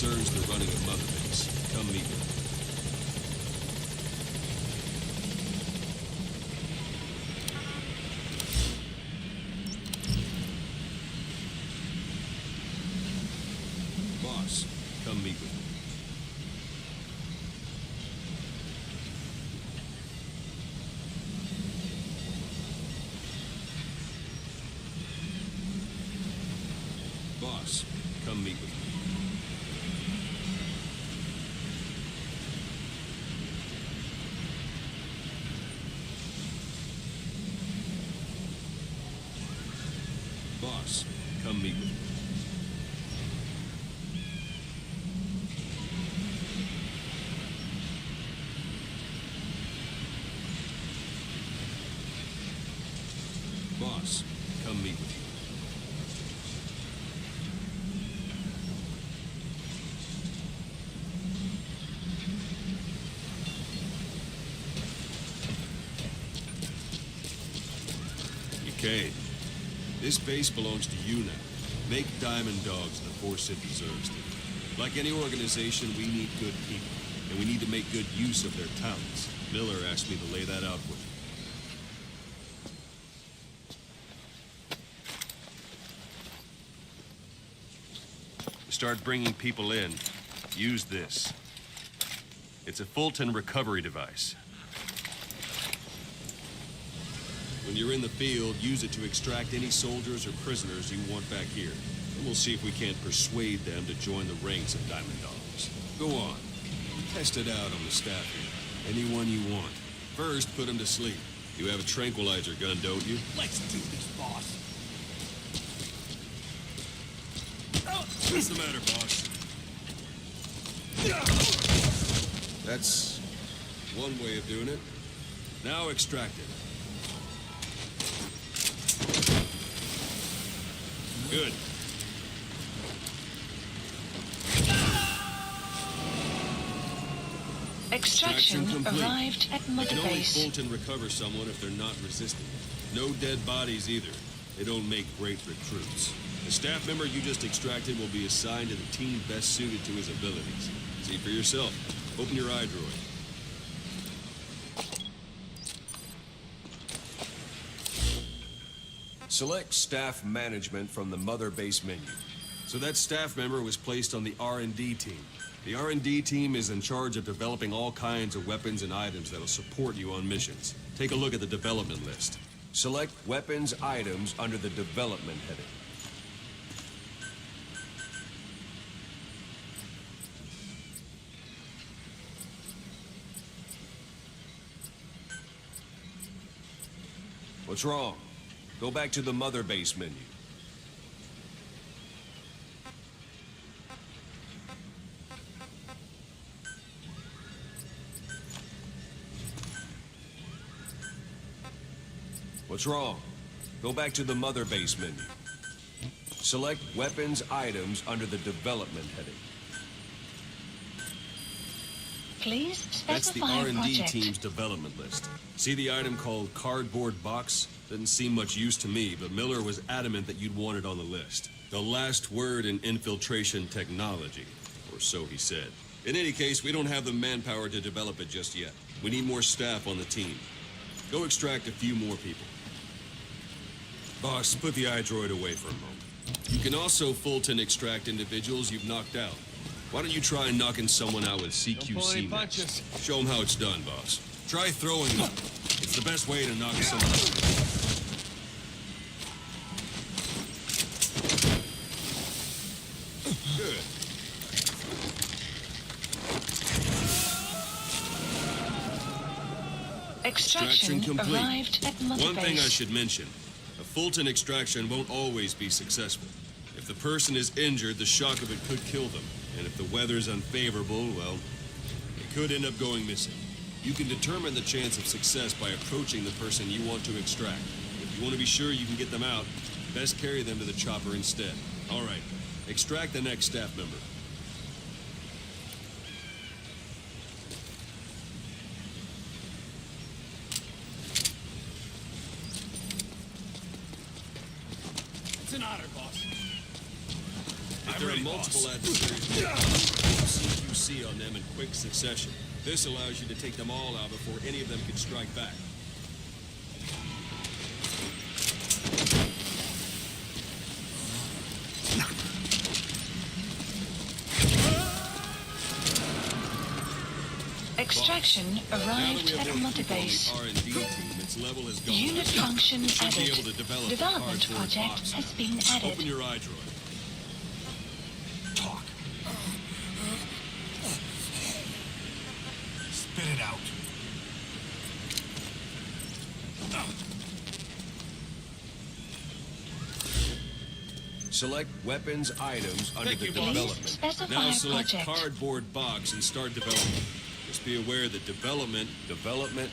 concerns the running of Mother Base. Come meet me. Boss, come meet with me. Boss, come meet with me. Boss, come meet with me. Boss, come meet with me. Okay. This base belongs to you now. Make Diamond Dogs the force it deserves to. Like any organization, we need good people, and we need to make good use of their talents. Miller asked me to lay that out with you. To start bringing people in, use this. It's a Fulton recovery device. When you're in the field, use it to extract any soldiers or prisoners you want back here. And we'll see if we can't persuade them to join the ranks of Diamond Dogs. Go on. Test it out on the staff here. Anyone you want. First, put them to sleep. You have a tranquilizer gun, don't you? Let's do this, boss. What's the matter, boss? That's one way of doing it. Now extract it. Good. Extraction complete. arrived at You Mother can only Base. Fulton recover someone if they're not resisting. No dead bodies either. They don't make great recruits. The staff member you just extracted will be assigned to the team best suited to his abilities. See for yourself. Open your eye droid. Select staff management from the Mother Base menu. So that staff member was placed on the R&D team. The R&D team is in charge of developing all kinds of weapons and items that'll support you on missions. Take a look at the development list. Select weapons items under the development heading. What's wrong? Go back to the Mother Base menu. What's wrong? Go back to the Mother Base menu. Select weapons items under the development heading. Please That's the specify R&D project. team's development list. See the item called cardboard box? Doesn't seem much use to me, but Miller was adamant that you'd want it on the list. The last word in infiltration technology, or so he said. In any case, we don't have the manpower to develop it just yet. We need more staff on the team. Go extract a few more people. Boss, put the iDroid away for a moment. You can also Fulton extract individuals you've knocked out. Why don't you try knocking someone out with CQC next? Show them how it's done, boss. Try throwing them. It's the best way to knock someone out. Good. Extraction complete. arrived at Mother One thing I Base. should mention. A Fulton extraction won't always be successful. If the person is injured, the shock of it could kill them. And if the weather's unfavorable, well, it could end up going missing. You can determine the chance of success by approaching the person you want to extract. If you want to be sure you can get them out, best carry them to the chopper instead. All right, extract the next staff member. It's an honor, boss. If There are ready, multiple boss. adversaries. CQC on them in quick succession. This allows you to take them all out before any of them can strike back. Extraction Now that arrived we have at more Mother people on Base. the R&D team, its level has gone Unit up. function You should be added. able to develop the Development cardboard project box has now. been added. Open your eye droid. Talk. Spit it out. Select weapons items under Thank the you, boss. development. Specify Now select project. cardboard box and start development. Just be aware that development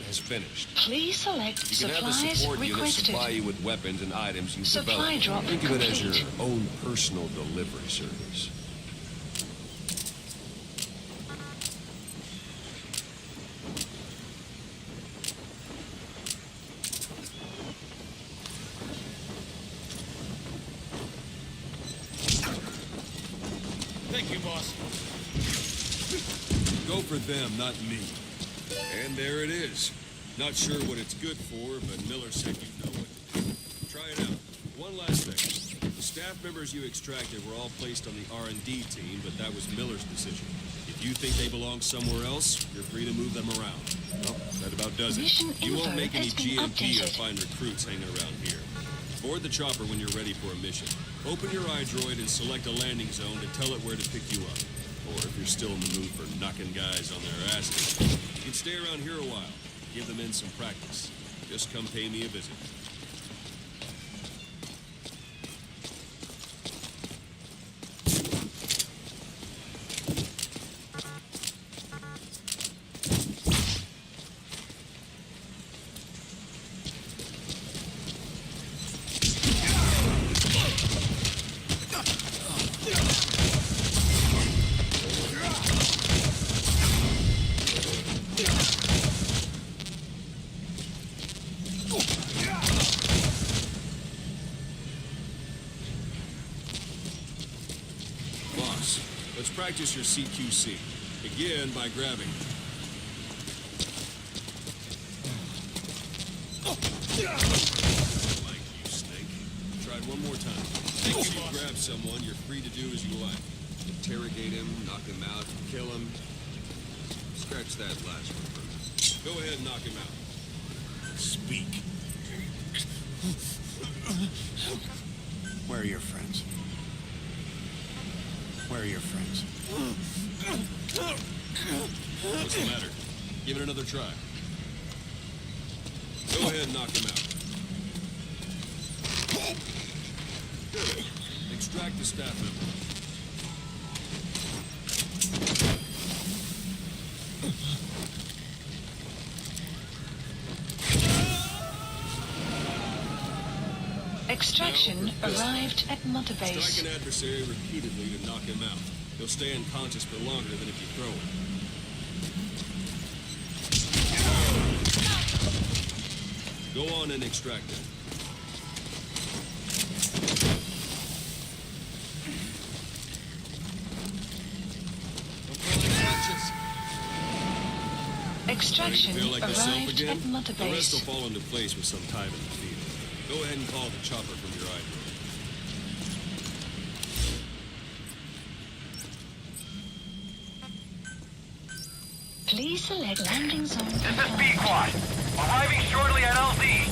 has finished. Please select You can have the supplies support unit requested. supply you with weapons and items you've Supply developed. drop Think of it as your complete. own personal delivery service. Thank you, boss. Go for them, not me. And there it is. Not sure what it's good for, but Miller said you know what to do. Try it out. One last thing. The staff members you extracted were all placed on the R&D team, but that was Miller's decision. If you think they belong somewhere else, you're free to move them around. Well, that about does it. Mission You won't info make any has been GMP or updated. find recruits hanging around here. Board the chopper when you're ready for a mission. Open your iDroid and select a landing zone to tell it where to pick you up. Or if you're still in the mood for knocking guys on their asses, you can stay around here a while. Give the men some practice. Just come pay me a visit. Boss, let's practice your CQC. Begin by grabbing. Like you, Snake. Try it one more time. Once you grab someone, you're free to do as you like. Interrogate him, knock him out, kill him. Scratch that last one for me. Go ahead and knock him out. Speak. Where are your friends? Where are your friends? What's the matter? Give it another try. Go ahead and knock him out. Good. Extract the staff member. Extraction Now for this. arrived at Mother Base. Strike an adversary repeatedly to knock him out. He'll stay unconscious for longer than if you throw him. Go on and extract him. Extraction Feel like yourself arrived again? at Mother The rest will Base. fall into place with some time in the field. Go ahead and call the chopper from your iDroid. Please select landing zone. This is B-Quad. Arriving shortly at LZ.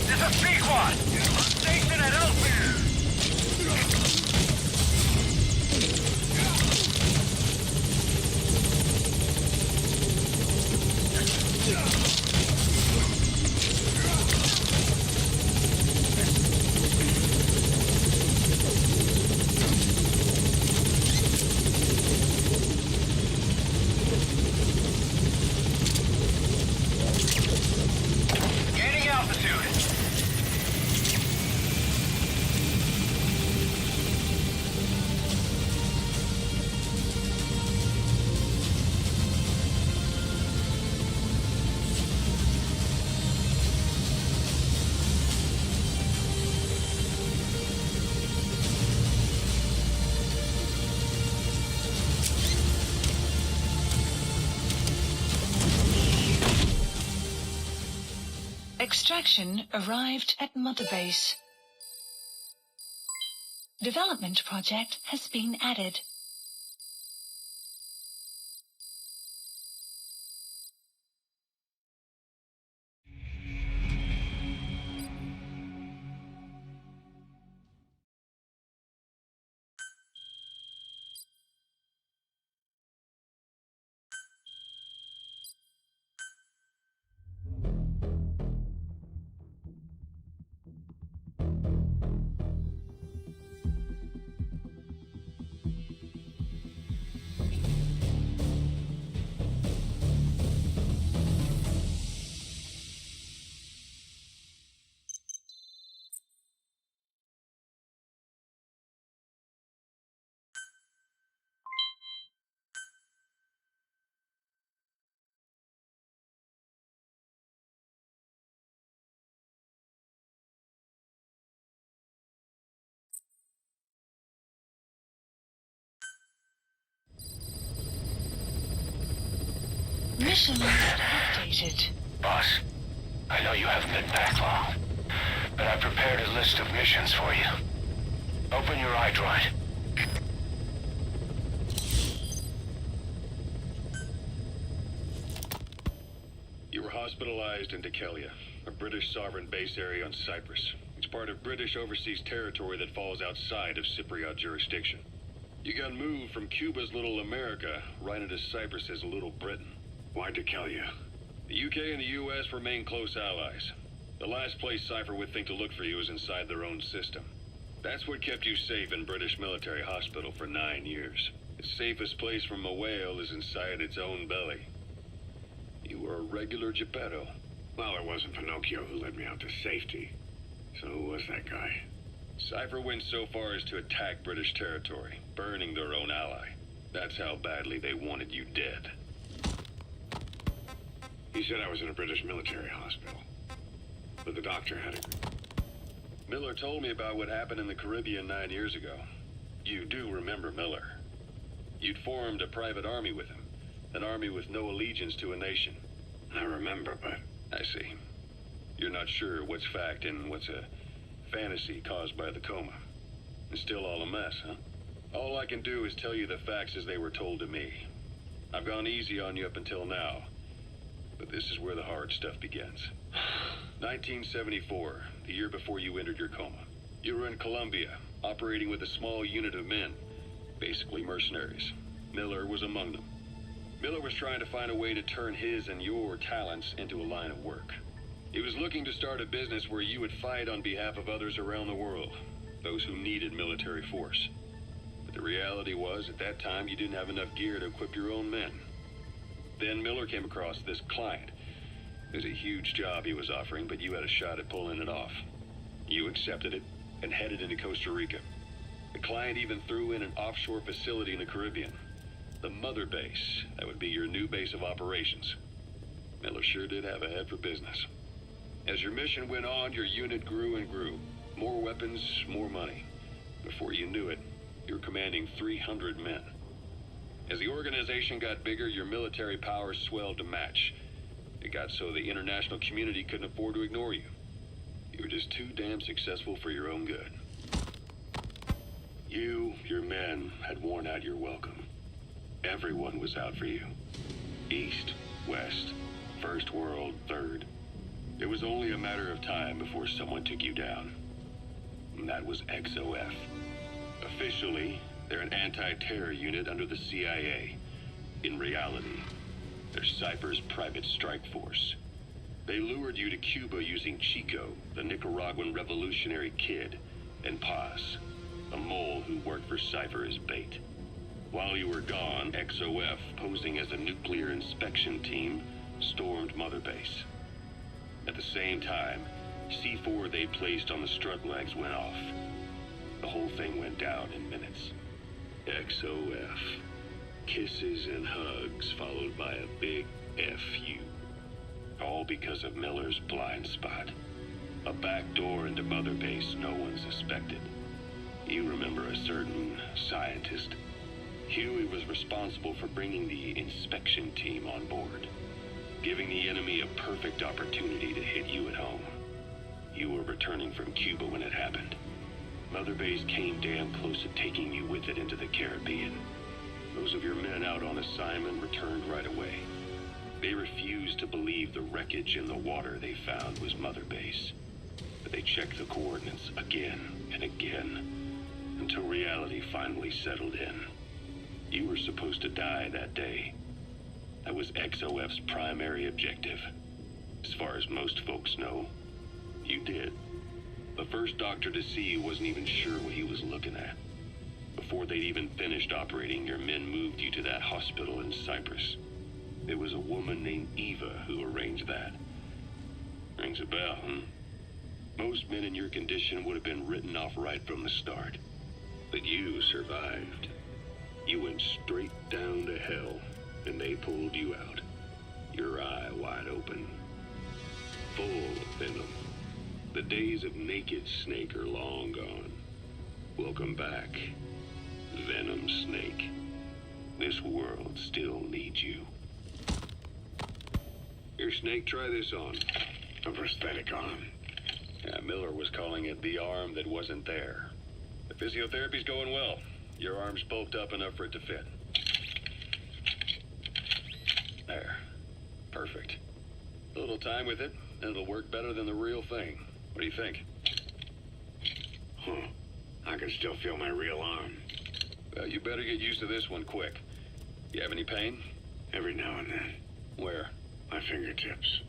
This is B-Quad. On station at LZ. Extraction arrived at Mother Base. Development project has been added. Mission list updated. Boss, I know you haven't been back long, but I prepared a list of missions for you. Open your iDroid. You were hospitalized in Dikelia, a British sovereign base area on Cyprus. It's part of British overseas territory that falls outside of Cypriot jurisdiction. You got moved from Cuba's Little America right into Cyprus's Little Britain. Why Dikelia? The UK and the US remain close allies. The last place Cypher would think to look for you is inside their own system. That's what kept you safe in British military hospital for 9 years. The safest place from a whale is inside its own belly. You were a regular Geppetto. Well, it wasn't Pinocchio who led me out to safety. So who was that guy? Cypher went so far as to attack British territory, burning their own ally. That's how badly they wanted you dead. He said I was in a British military hospital. But the doctor had it. Miller told me about what happened in the Caribbean 9 years ago. You do remember Miller. You'd formed a private army with him. An army with no allegiance to a nation. I remember, but... I see. You're not sure what's fact and what's a fantasy caused by the coma. It's still all a mess, huh? All I can do is tell you the facts as they were told to me. I've gone easy on you up until now. But this is where the hard stuff begins. 1974, the year before you entered your coma. You were in Colombia, operating with a small unit of men, basically mercenaries. Miller was among them. Miller was trying to find a way to turn his and your talents into a line of work. He was looking to start a business where you would fight on behalf of others around the world, those who needed military force. But the reality was, at that time, you didn't have enough gear to equip your own men. Then Miller came across this client. It was a huge job he was offering, but you had a shot at pulling it off. You accepted it and headed into Costa Rica. The client even threw in an offshore facility in the Caribbean. The Mother Base, that would be your new base of operations. Miller sure did have a head for business. As your mission went on, your unit grew and grew. More weapons, more money. Before you knew it, you were commanding 300 men. As the organization got bigger, your military powers swelled to match. It got so the international community couldn't afford to ignore you. You were just too damn successful for your own good. You, your men, had worn out your welcome. Everyone was out for you. East, West, First World, Third. It was only a matter of time before someone took you down. And that was XOF. Officially, they're an anti-terror unit under the CIA. In reality, they're Cypher's private strike force. They lured you to Cuba using Chico, the Nicaraguan revolutionary kid, and Paz, a mole who worked for Cypher as bait. While you were gone, XOF, posing as a nuclear inspection team, stormed Mother Base. At the same time, C4 they placed on the strut legs went off. The whole thing went down in minutes. XOF. Kisses and hugs followed by a big FU. All because of Miller's blind spot. A back door into Mother Base no one suspected. You remember a certain scientist. Huey was responsible for bringing the inspection team on board. giving the enemy a perfect opportunity to hit you at home. You were returning from Cuba when it happened. Mother Base came damn close to taking you with it into the Caribbean. Those of your men out on assignment returned right away. They refused to believe the wreckage in the water they found was Mother Base. But they checked the coordinates again and again, until reality finally settled in. You were supposed to die that day. That was XOF's primary objective. As far as most folks know, you did. The first doctor to see you wasn't even sure what he was looking at. Before they'd even finished operating, your men moved you to that hospital in Cyprus. It was a woman named Eva who arranged that. Rings a bell, huh? Most men in your condition would have been written off right from the start. But you survived. You went straight down to hell, and they pulled you out. Your eye wide open. Full of venom. The days of naked Snake are long gone. Welcome back, Venom Snake. This world still needs you. Here, Snake, try this on. A prosthetic arm. Yeah, Miller was calling it the arm that wasn't there. The physiotherapy's going well. Your arm's bulked up enough for it to fit. There. Perfect. A little time with it, and it'll work better than the real thing. What do you think? Huh. I can still feel my real arm. Well, you better get used to this one quick. You have any pain? Every now and then. Where? My fingertips.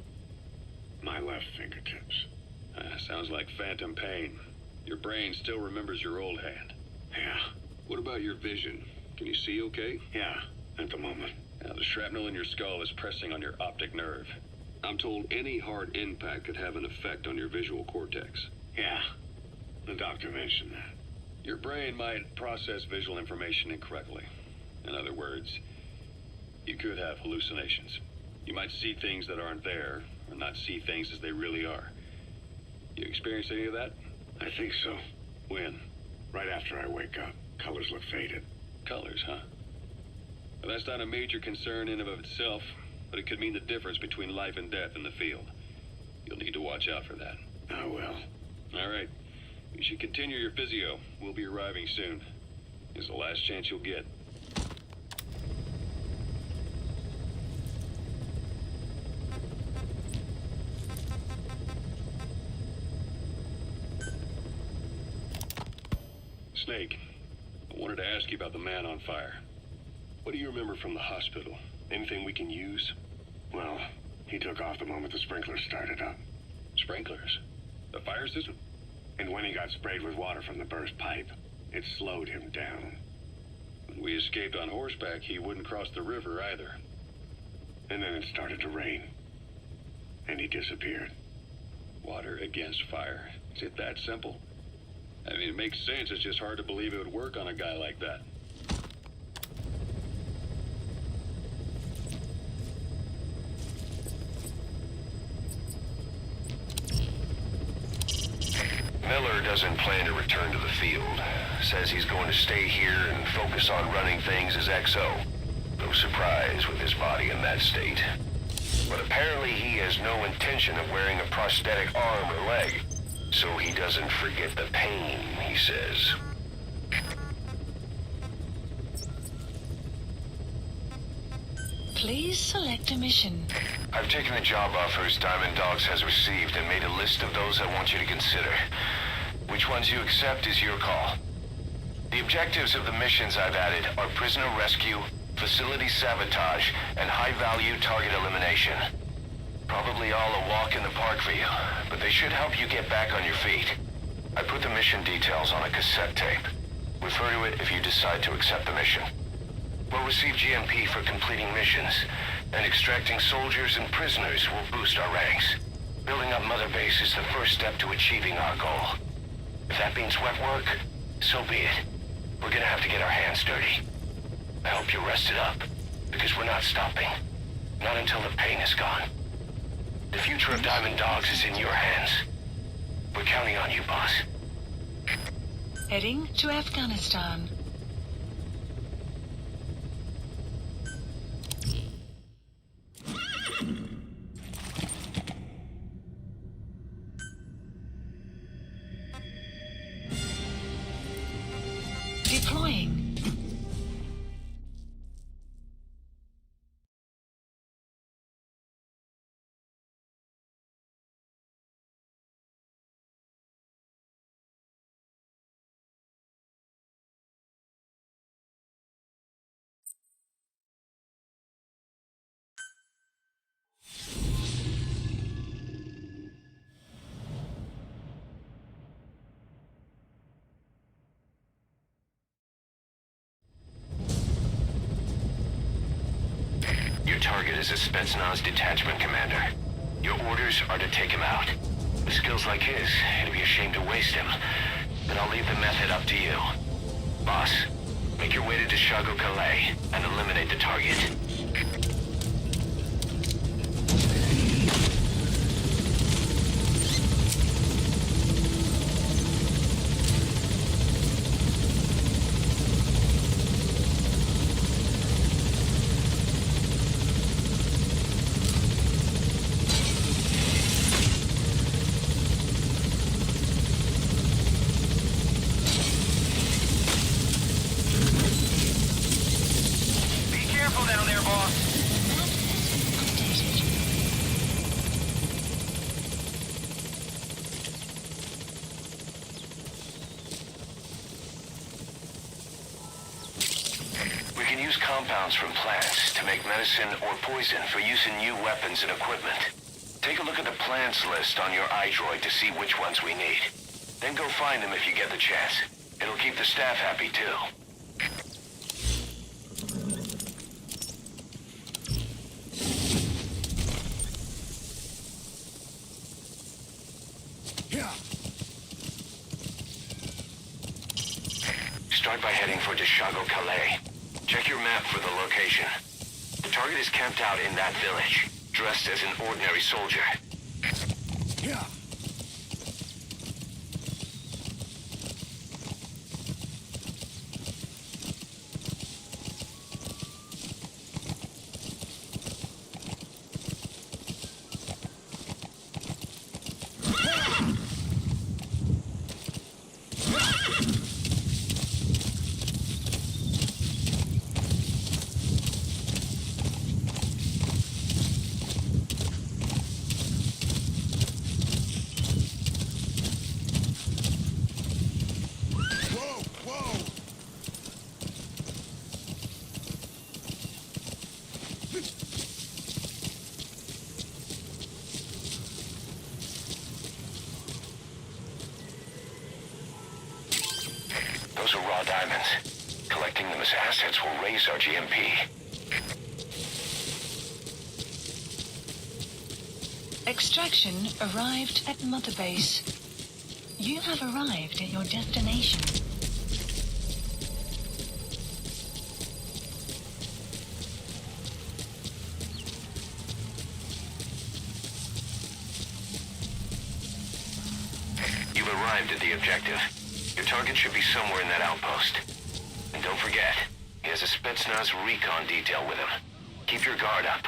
My left fingertips. Sounds like phantom pain. Your brain still remembers your old hand. Yeah. What about your vision? Can you see okay? Yeah, at the moment. Now, the shrapnel in your skull is pressing on your optic nerve. I'm told any hard impact could have an effect on your visual cortex. Yeah. The doctor mentioned that. Your brain might process visual information incorrectly. In other words, you could have hallucinations. You might see things that aren't there, or not see things as they really are. You experience any of that? I think so. When? Right after I wake up. Colors look faded. Colors, huh? Well, that's not a major concern in and of itself, but it could mean the difference between life and death in the field. You'll need to watch out for that. I will. All right. You should continue your physio. We'll be arriving soon. It's the last chance you'll get. Snake, I wanted to ask you about the man on fire. What do you remember from the hospital? Anything we can use? Well, he took off the moment the sprinklers started up. Sprinklers? The fire system? And when he got sprayed with water from the burst pipe, it slowed him down. When we escaped on horseback, he wouldn't cross the river either. And then it started to rain. And he disappeared. Water against fire. Is it that simple? I mean, it makes sense. It's just hard to believe it would work on a guy like that. Miller doesn't plan to return to the field. Says he's going to stay here and focus on running things as XO. No surprise with his body in that state. But apparently he has no intention of wearing a prosthetic arm or leg. So he doesn't forget the pain, he says. Please select a mission. I've taken the job offers Diamond Dogs has received and made a list of those I want you to consider. Which ones you accept is your call. The objectives of the missions I've added are prisoner rescue, facility sabotage, and high-value target elimination. Probably all a walk in the park for you, but they should help you get back on your feet. I put the mission details on a cassette tape. Refer to it if you decide to accept the mission. We'll receive GMP for completing missions, and extracting soldiers and prisoners will boost our ranks. Building up Mother Base is the first step to achieving our goal. If that means wet work, so be it. We're gonna have to get our hands dirty. I hope you're rested up, because we're not stopping. Not until the pain is gone. The future of Diamond Dogs is in your hands. We're counting on you, boss. Heading to Afghanistan. deploying. Your target is a Spetsnaz detachment commander. Your orders are to take him out. With skills like his, it'd be a shame to waste him. But I'll leave the method up to you. Boss, make your way to Deshago Calais and eliminate the target. Down there, boss. Updated. We can use compounds from plants to make medicine or poison for use in new weapons and equipment. Take a look at the plants list on your iDroid to see which ones we need. Then go find them if you get the chance. It'll keep the staff happy, too. Start by heading for Deshago Calais. Check your map for the location. The target is camped out in that village, dressed as an ordinary soldier. Those are raw diamonds. Collecting them as assets will raise our GMP. Extraction arrived at Mother Base. You have arrived at your destination. You've arrived at the objective. Your target should be somewhere in that outpost. And don't forget, he has a Spetsnaz recon detail with him. Keep your guard up.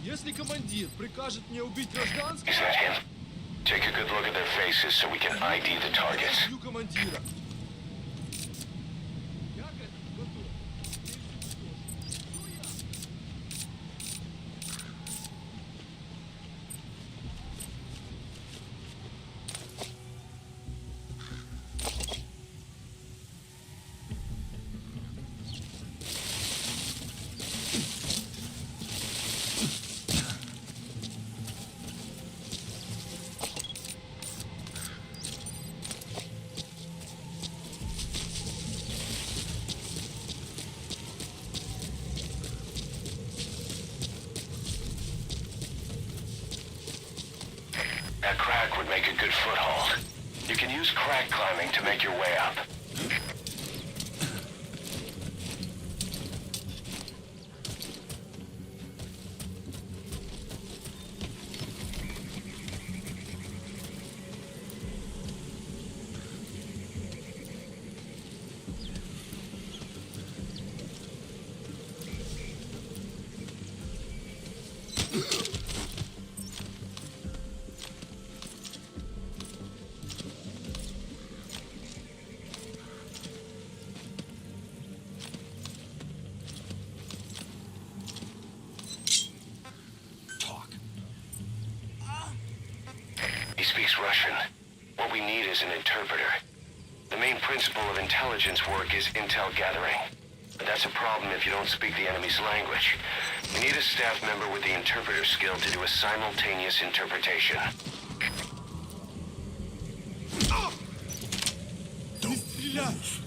Если командир прикажет мне убить гражданского, Is that him? Take a good look at their faces so we can ID the targets. убью командира. That crack would make a good foothold. You can use crack climbing to make your way up. speaks Russian. What we need is an interpreter. The main principle of intelligence work is intel gathering. But that's a problem if you don't speak the enemy's language. We need a staff member with the interpreter skill to do a simultaneous interpretation. Don't stretch.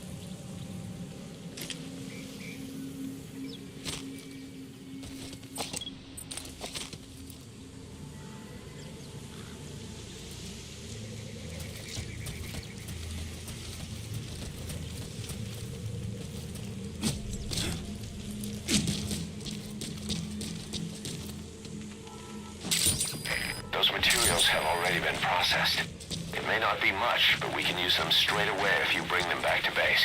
Those materials have already been processed. It may not be much, but we can use them straight away if you bring them back to base.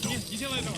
Нет, не делай этого.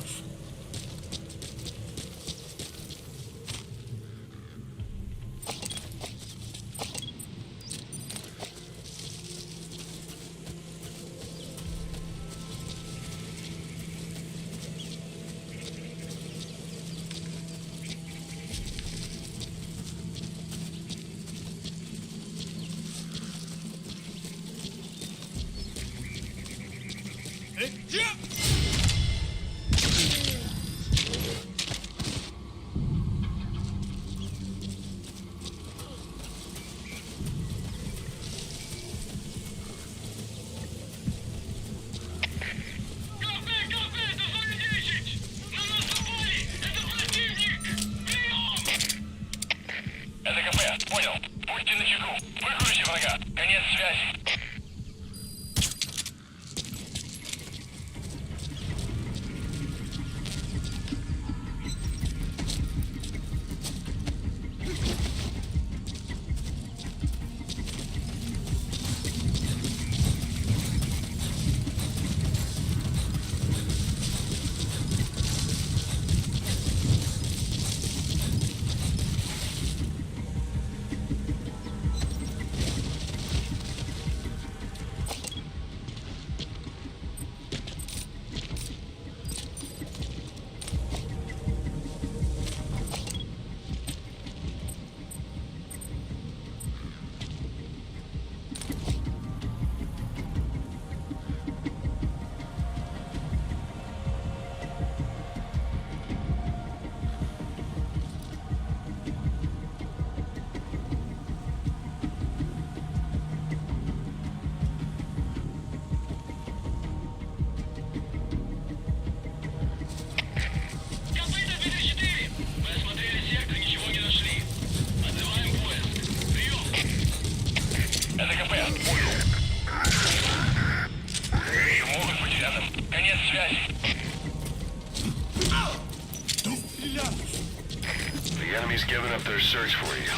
The enemy's given up their search for you,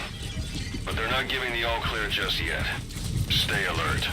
but they're not giving the all-clear just yet. Stay alert.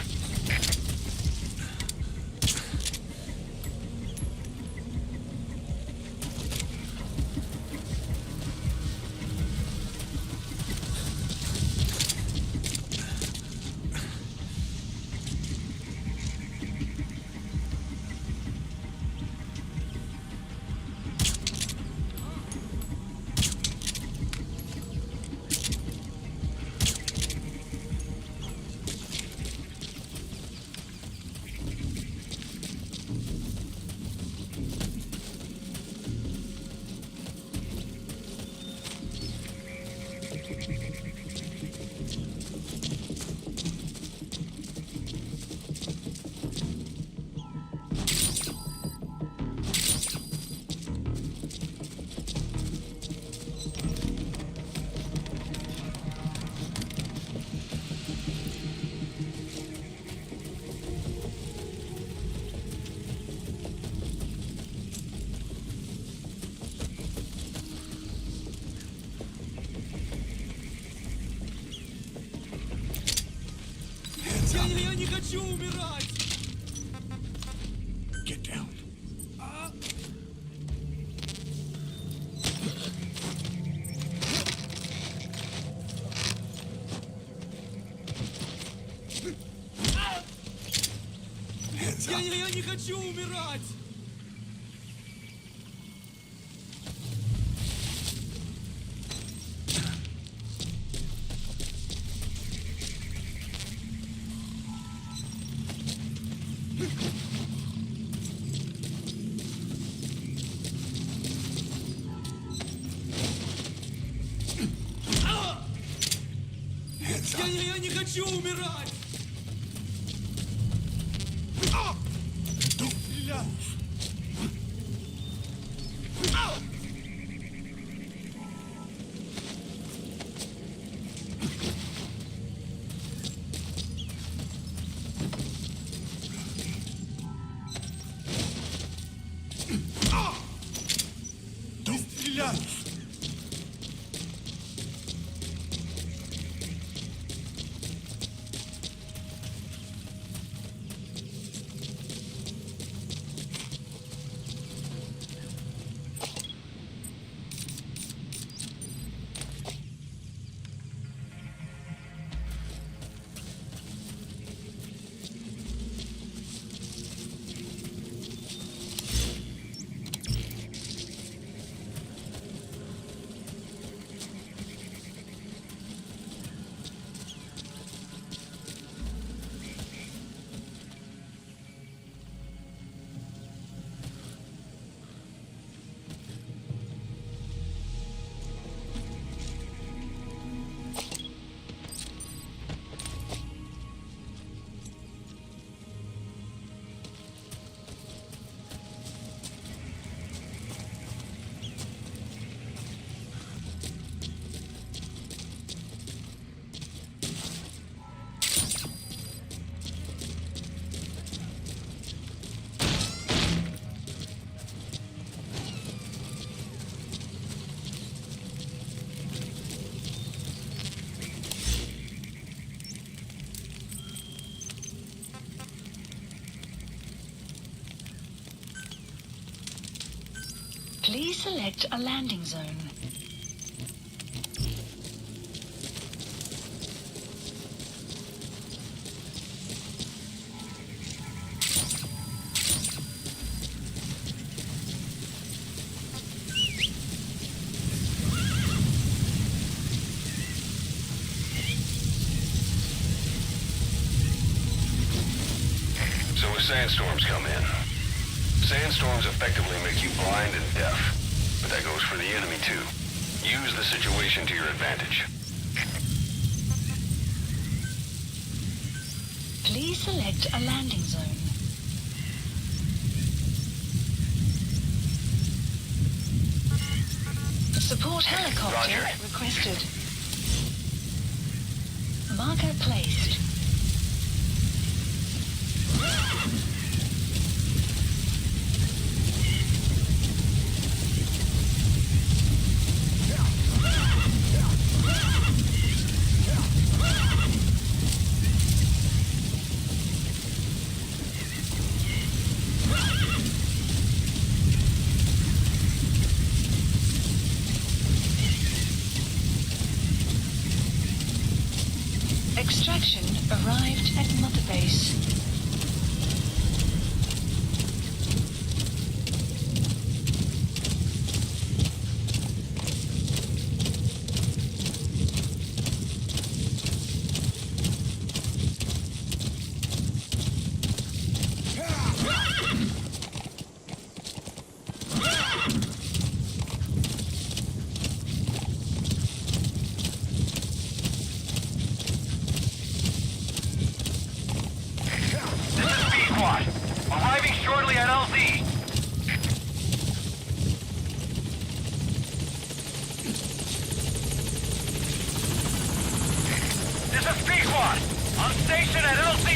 Get down. Hands up. Я не хочу умирать! Hands up. Я не хочу умирать! Don't stреляй. Don't стреляй. Please select a landing zone. So when sandstorms come in, sandstorms effectively make you blind and deaf, but that goes for the enemy too. Use the situation to your advantage. Please select a landing zone. Support helicopter Roger. requested. Marker placed. Extraction arrived at Mother Base. Arriving shortly at LZ. This is B-Squad. On station at LZ.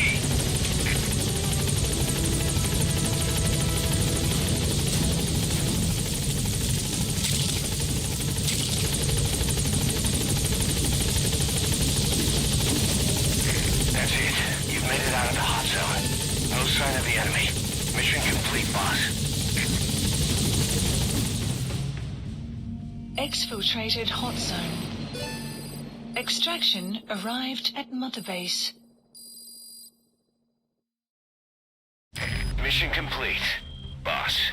That's it. You've made it out of the hot zone. No sign of the enemy. Mission complete. boss. Exfiltrated hot zone. Extraction arrived at Mother Base. Mission complete, boss.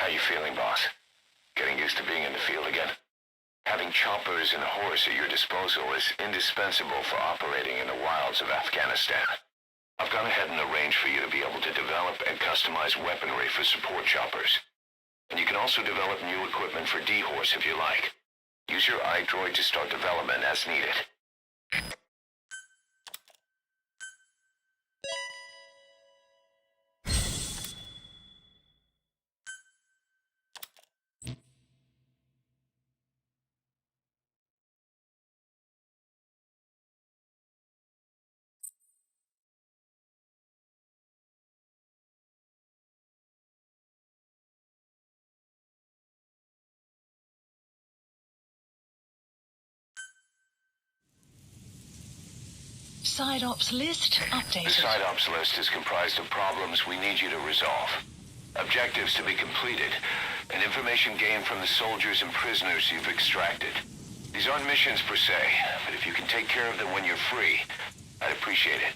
How you feeling, boss? Getting used to being in the field again? Having choppers and a horse at your disposal is indispensable for operating in the wilds of Afghanistan. I've gone ahead and arranged for you to be able to develop and customize weaponry for support choppers. And you can also develop new equipment for D-Horse if you like. Use your iDroid to start development as needed. Side ops list The updated. side ops list is comprised of problems we need you to resolve, objectives to be completed, and information gained from the soldiers and prisoners you've extracted. These aren't missions per se, but if you can take care of them when you're free, I'd appreciate it.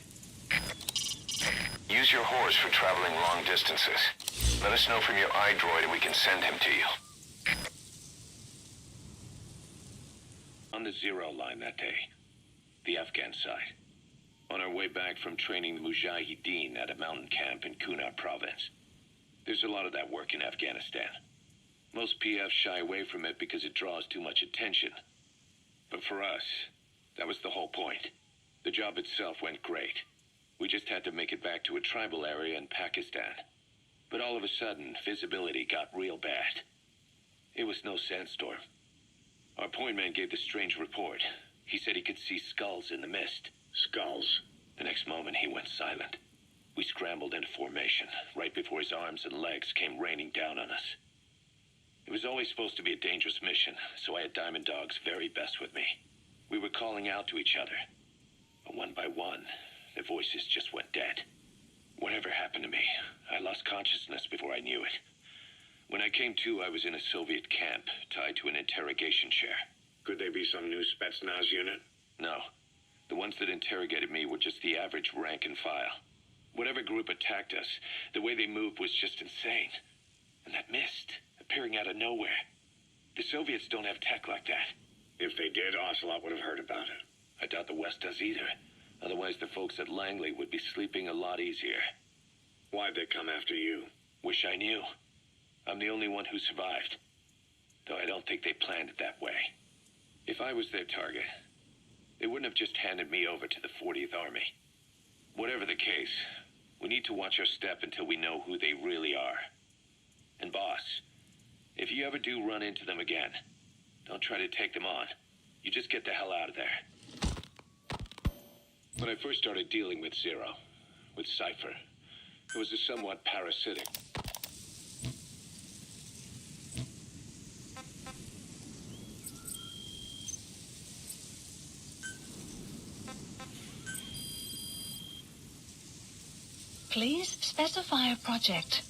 Use your horse for traveling long distances. Let us know from your iDroid and we can send him to you. On the zero line that day, the Afghan side. On our way back from training the Mujahideen at a mountain camp in Kunar province. There's a lot of that work in Afghanistan. Most PFs shy away from it because it draws too much attention. But for us, that was the whole point. The job itself went great. We just had to make it back to a tribal area in Pakistan. But all of a sudden, visibility got real bad. It was no sandstorm. Our point man gave the strange report. He said he could see skulls in the mist. Skulls. The next moment, he went silent. We scrambled into formation, right before his arms and legs came raining down on us. It was always supposed to be a dangerous mission, so I had Diamond Dog's very best with me. We were calling out to each other. But one by one, their voices just went dead. Whatever happened to me, I lost consciousness before I knew it. When I came to, I was in a Soviet camp, tied to an interrogation chair. Could they be some new Spetsnaz unit? No. The ones that interrogated me were just the average rank and file. Whatever group attacked us, the way they moved was just insane. And that mist, appearing out of nowhere. The Soviets don't have tech like that. If they did, Ocelot would have heard about it. I doubt the West does either. Otherwise, the folks at Langley would be sleeping a lot easier. Why'd they come after you? Wish I knew. I'm the only one who survived. Though I don't think they planned it that way. If I was their target, they wouldn't have just handed me over to the 40th Army. Whatever the case, we need to watch our step until we know who they really are. And boss, if you ever do run into them again, don't try to take them on. You just get the hell out of there. When I first started dealing with Zero, with Cypher, it was a somewhat parasitic. Please specify a project.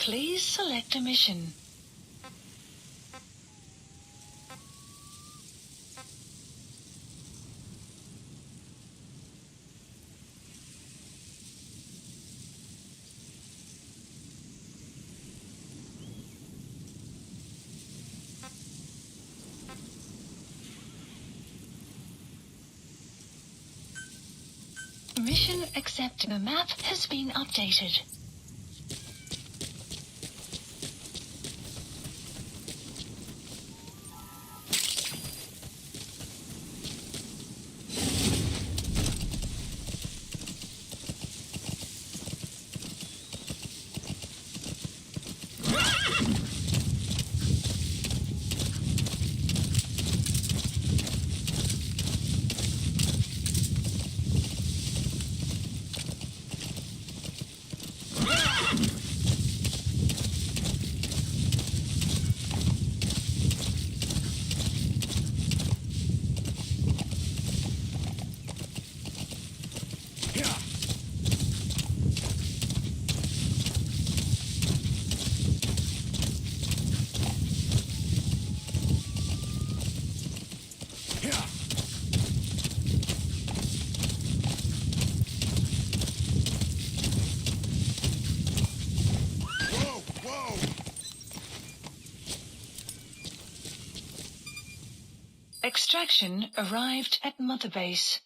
Please select a mission. Mission accepted. The map has been updated. Extraction arrived at Mother Base.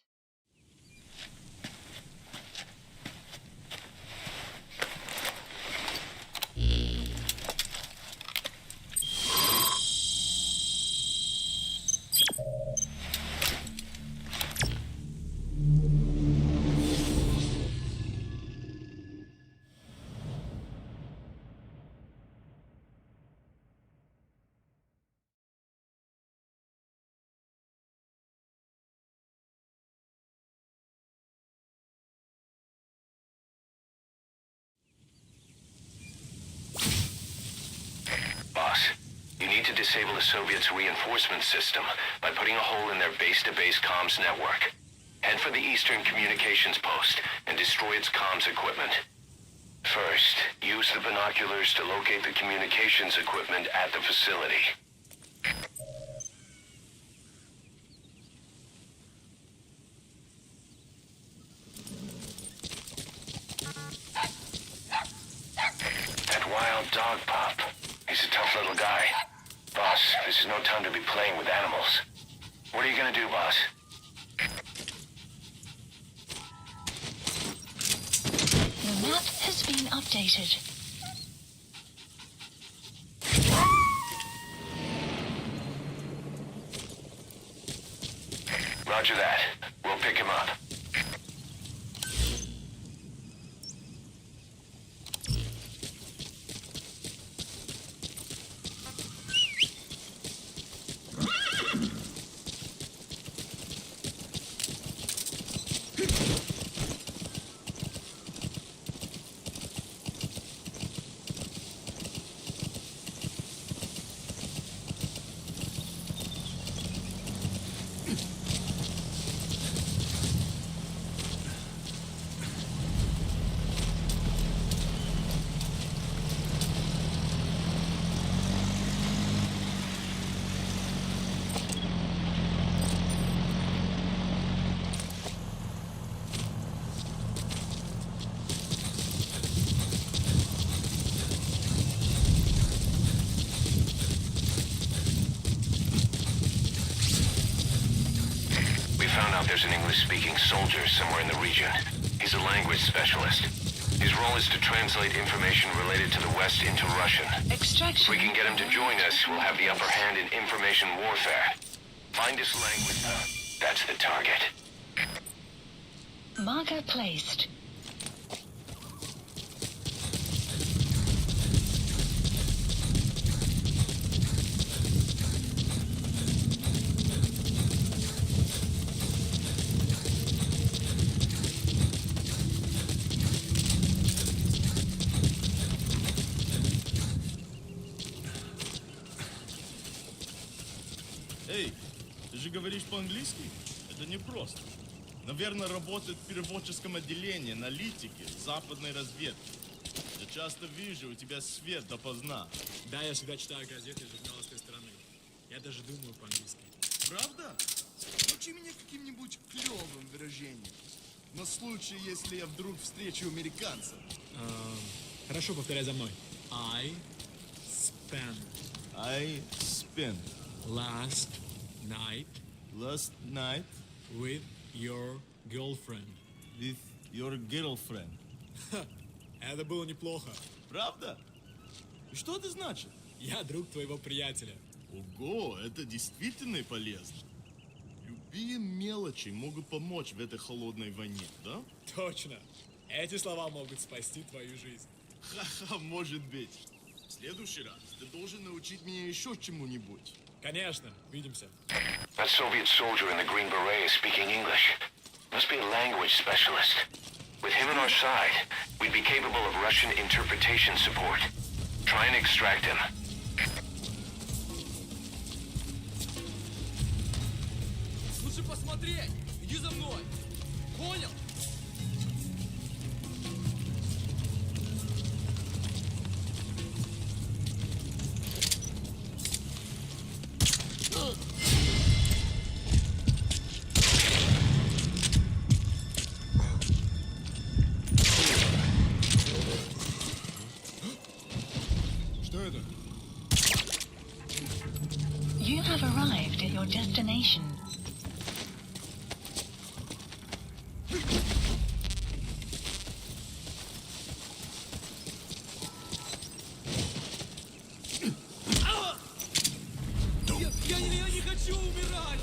To disable the Soviets' reinforcement system by putting a hole in their base-to-base comms network. Head for the Eastern Communications Post and destroy its comms equipment. First, use the binoculars to locate the communications equipment at the facility. That wild dog pup. He's a tough little guy. Boss, this is no time to be playing with animals. What are you gonna do, boss? The map has been updated. Roger that. We'll pick him up. There's an English-speaking soldier somewhere in the region. He's a language specialist. His role is to translate information related to the West into Russian. Extraction. If we can get him to join us, we'll have the upper hand in information warfare. Find his language. That's the target. Marker placed. Эй, ты же говоришь по-английски? Это непросто. Наверное, работает в переводческом отделении, аналитики, западной разведки. Я часто вижу, у тебя свет допоздна. Да, я всегда читаю газеты и журналы с той стороны. Я даже думаю по-английски. Правда? Научи меня каким-нибудь клевым выражением. На случай, если я вдруг встречу американца. Хорошо, повторяй за мной. I spent I spent last night last night with your girlfriend. with your girlfriend. Это было неплохо. Правда? И что это значит? Я друг твоего приятеля. Ого, это действительно полезно. Любые мелочи могут помочь в этой холодной войне, да? Точно. Эти слова могут спасти твою жизнь. Ха-ха, может быть. В следующий раз ты должен научить меня еще чему-нибудь. Конечно. Увидимся. That Soviet soldier in the Green Beret is speaking English. Must be a language specialist. With him on our side, we'd be capable of Russian interpretation support. Try and extract him. Лучше посмотреть. Иди за мной. Понял? Что это? You have arrived at your destination. Я не хочу умирать.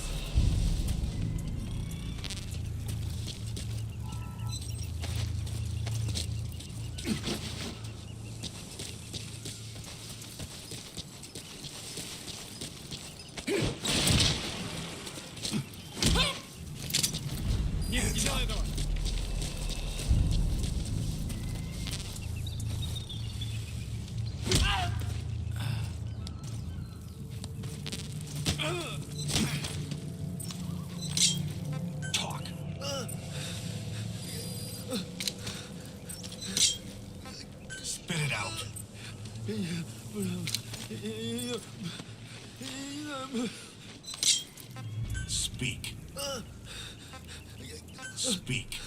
Нет, не делай этого! Spit it out. Speak. Speak.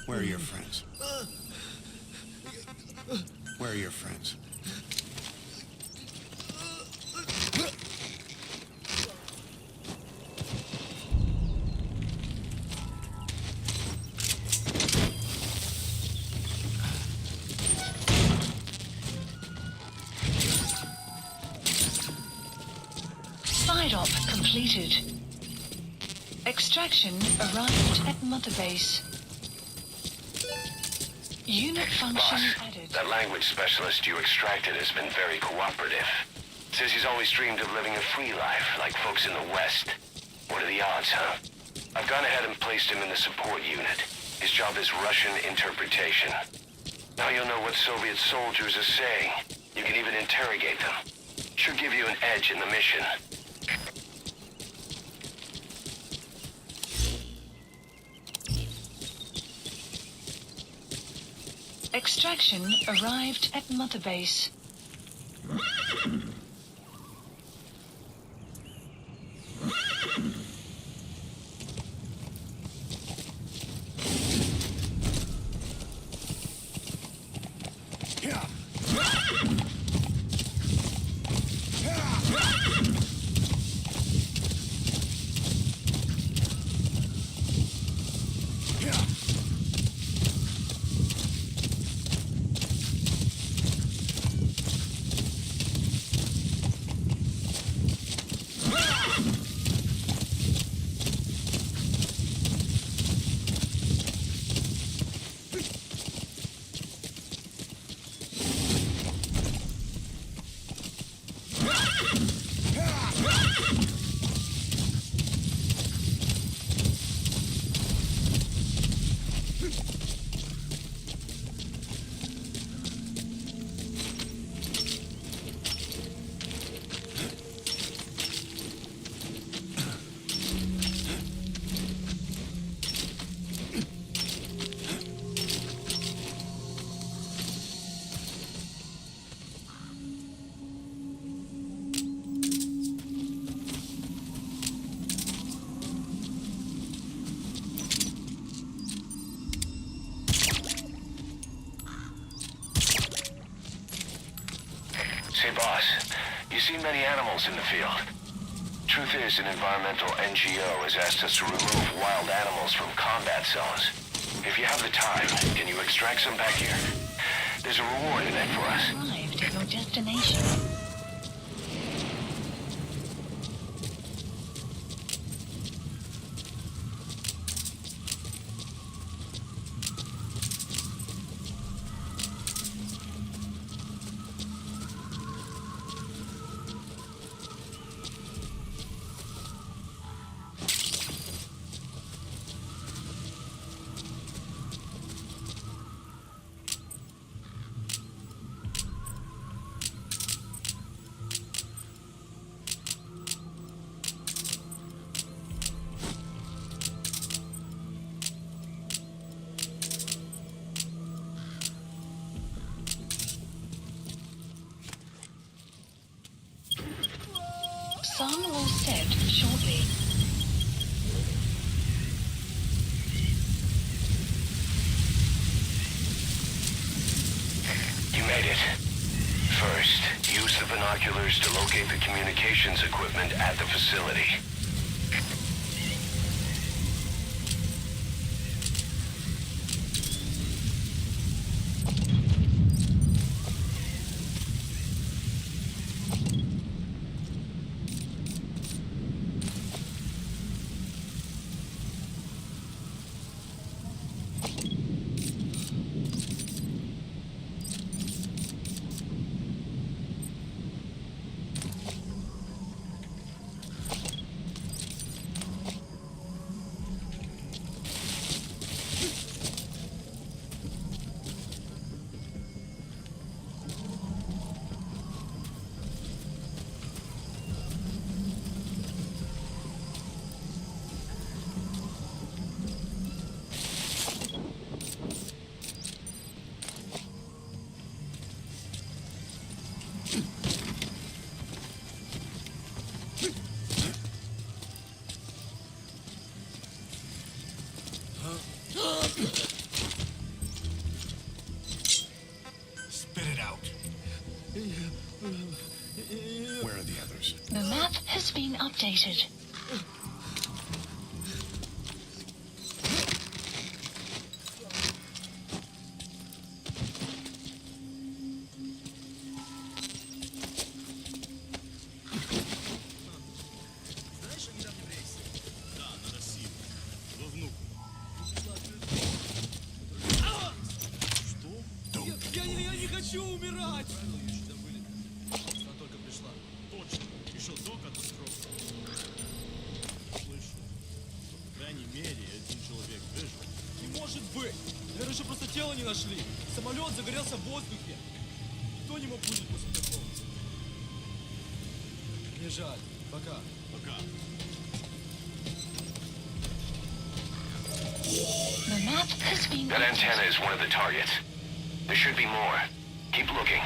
Where are your friends? Where are your friends? Side-op completed. Extraction arrived at Mother Base. Unit function Boss, added. that language specialist you extracted has been very cooperative. Says he's always dreamed of living a free life, like folks in the West. What are the odds, huh? I've gone ahead and placed him in the support unit. His job is Russian interpretation. Now you'll know what Soviet soldiers are saying. You can even interrogate them. Should give you an edge in the mission. Extraction arrived at Mother Base. animals in the field. Truth is, an environmental NGO has asked us to remove wild animals from combat zones. If you have the time, can you extract some back here? There's a reward in it for us. Arrived at your destination. Sun will set shortly. You made it. First, use the binoculars to locate the communications equipment at the facility. Spit it out. Where are the others? The map has been updated. Знаешь, о недавнем рейсе? Да, на Россию. Во внуку. Что? Я не хочу умирать! Правила еще забыли. Она только пришла. Точно. Еще до катастрофы. Слышу. По крайней мере, один человек выжил. Не может быть! Наверное, еще просто тело не нашли. Самолет загорелся в воздухе. Кто не мог выжить после такого? Мне жаль. Пока. Пока. The map has been That antenna updated. is one of the targets. There should be more. Keep looking.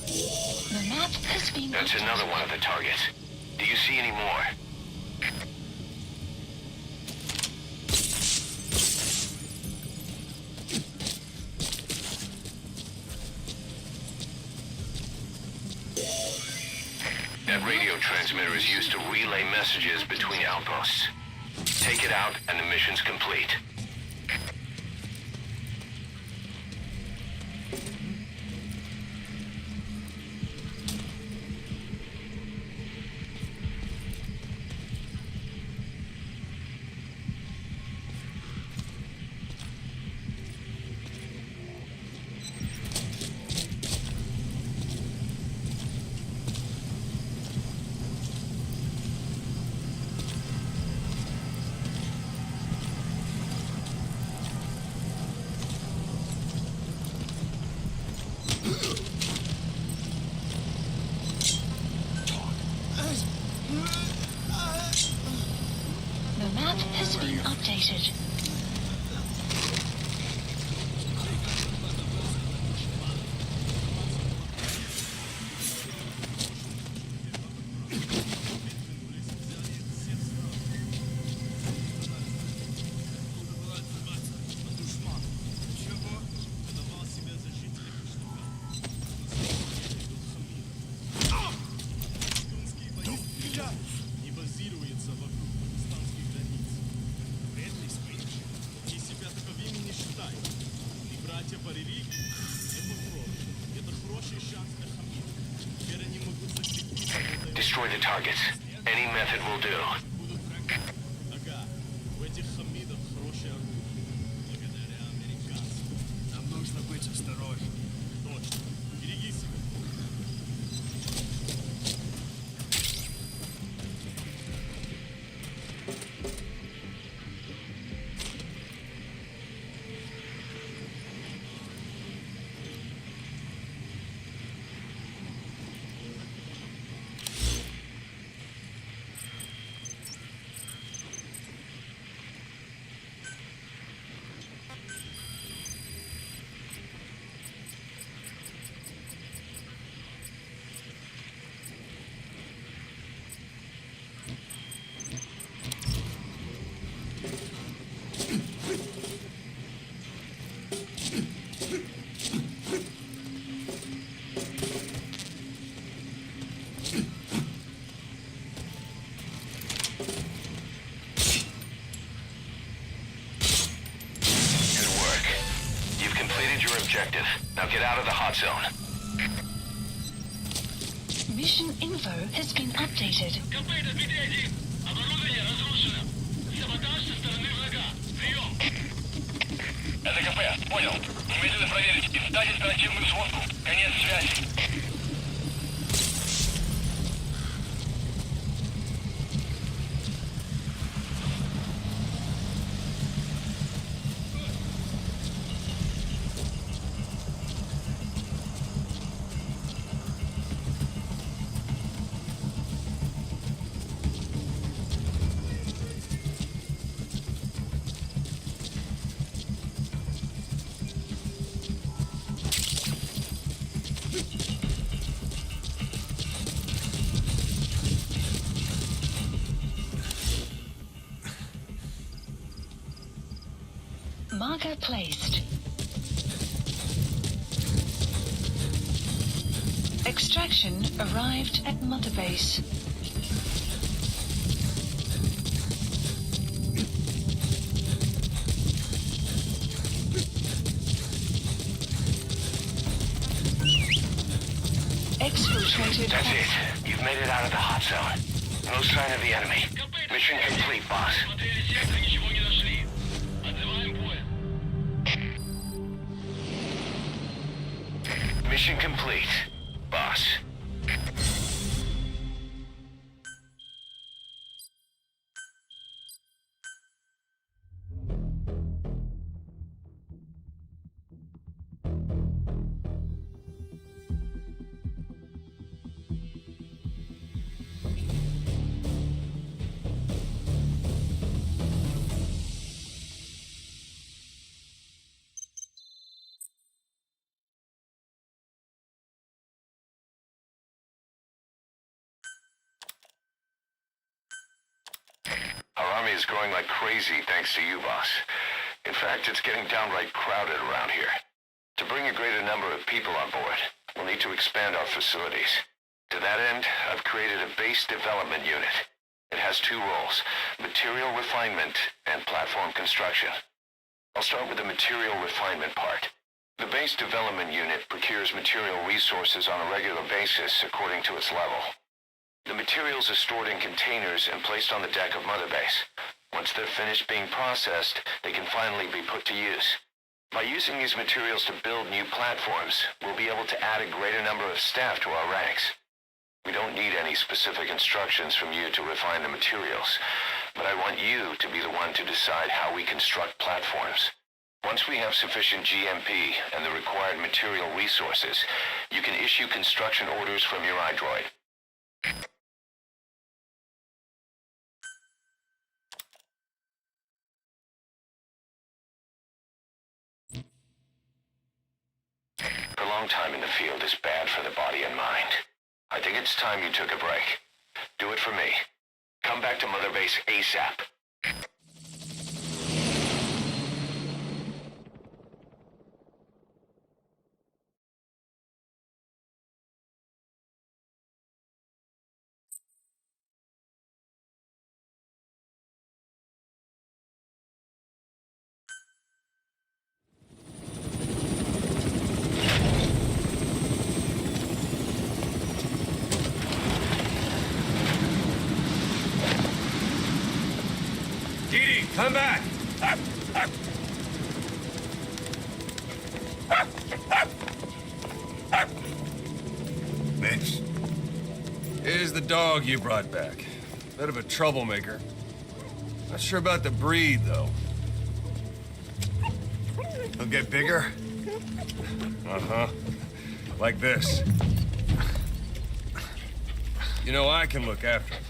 The map has been That's updated. another one of the targets. Do you see any more? That radio transmitter is used to relay messages between outposts. Take it out and the mission's complete. has been updated. Не базируется вокруг пакистанских границ. Вряд ли спишь. Они себя таковыми не считают. И братья по религии — это кровь. Это хороший шанс для Хамида. Теперь они могут закрепить это. Destroy the targets. Any method will do. Будут враги. Ага. У этих Хамидов хорошее оружие. Благодаря американцам. Нам нужно быть осторожнее. Точно. Береги себя. Good work. You've completed your objective. Now get out of the hot zone. Mission info has been updated. КП до ПТ-1. Оборудование разрушено. Саботаж со стороны врага. Прием. Это КП. Понял. Немедленно проверить и встать оперативную сводку. Конец связи. Marker placed. Extraction arrived at Mother Base. Exfiltrated. That's it. You've made it out of the hot zone. No sign of the enemy. Mission complete, boss. Смотрели сектор, ничего не нашли. Отзываем бой. Mission complete, boss. Our army is growing like crazy thanks to you, boss. In fact, it's getting downright crowded around here. To bring a greater number of people on board, we'll need to expand our facilities. To that end, I've created a base development unit. It has two roles, material refinement and platform construction. I'll start with the material refinement part. The base development unit procures material resources on a regular basis according to its level. The materials are stored in containers and placed on the deck of Mother Base. Once they're finished being processed, they can finally be put to use. By using these materials to build new platforms, we'll be able to add a greater number of staff to our ranks. We don't need any specific instructions from you to refine the materials, but I want you to be the one to decide how we construct platforms. Once we have sufficient GMP and the required material resources, you can issue construction orders from your iDroid. field is bad for the body and mind. I think it's time you took a break. Do it for me. Come back to Mother Base ASAP. Didi, come back! Mitch, Here's the dog you brought back. Bit of a troublemaker. Not sure about the breed, though. he'll get bigger? Uh-huh. Like this. You know, I can look after him.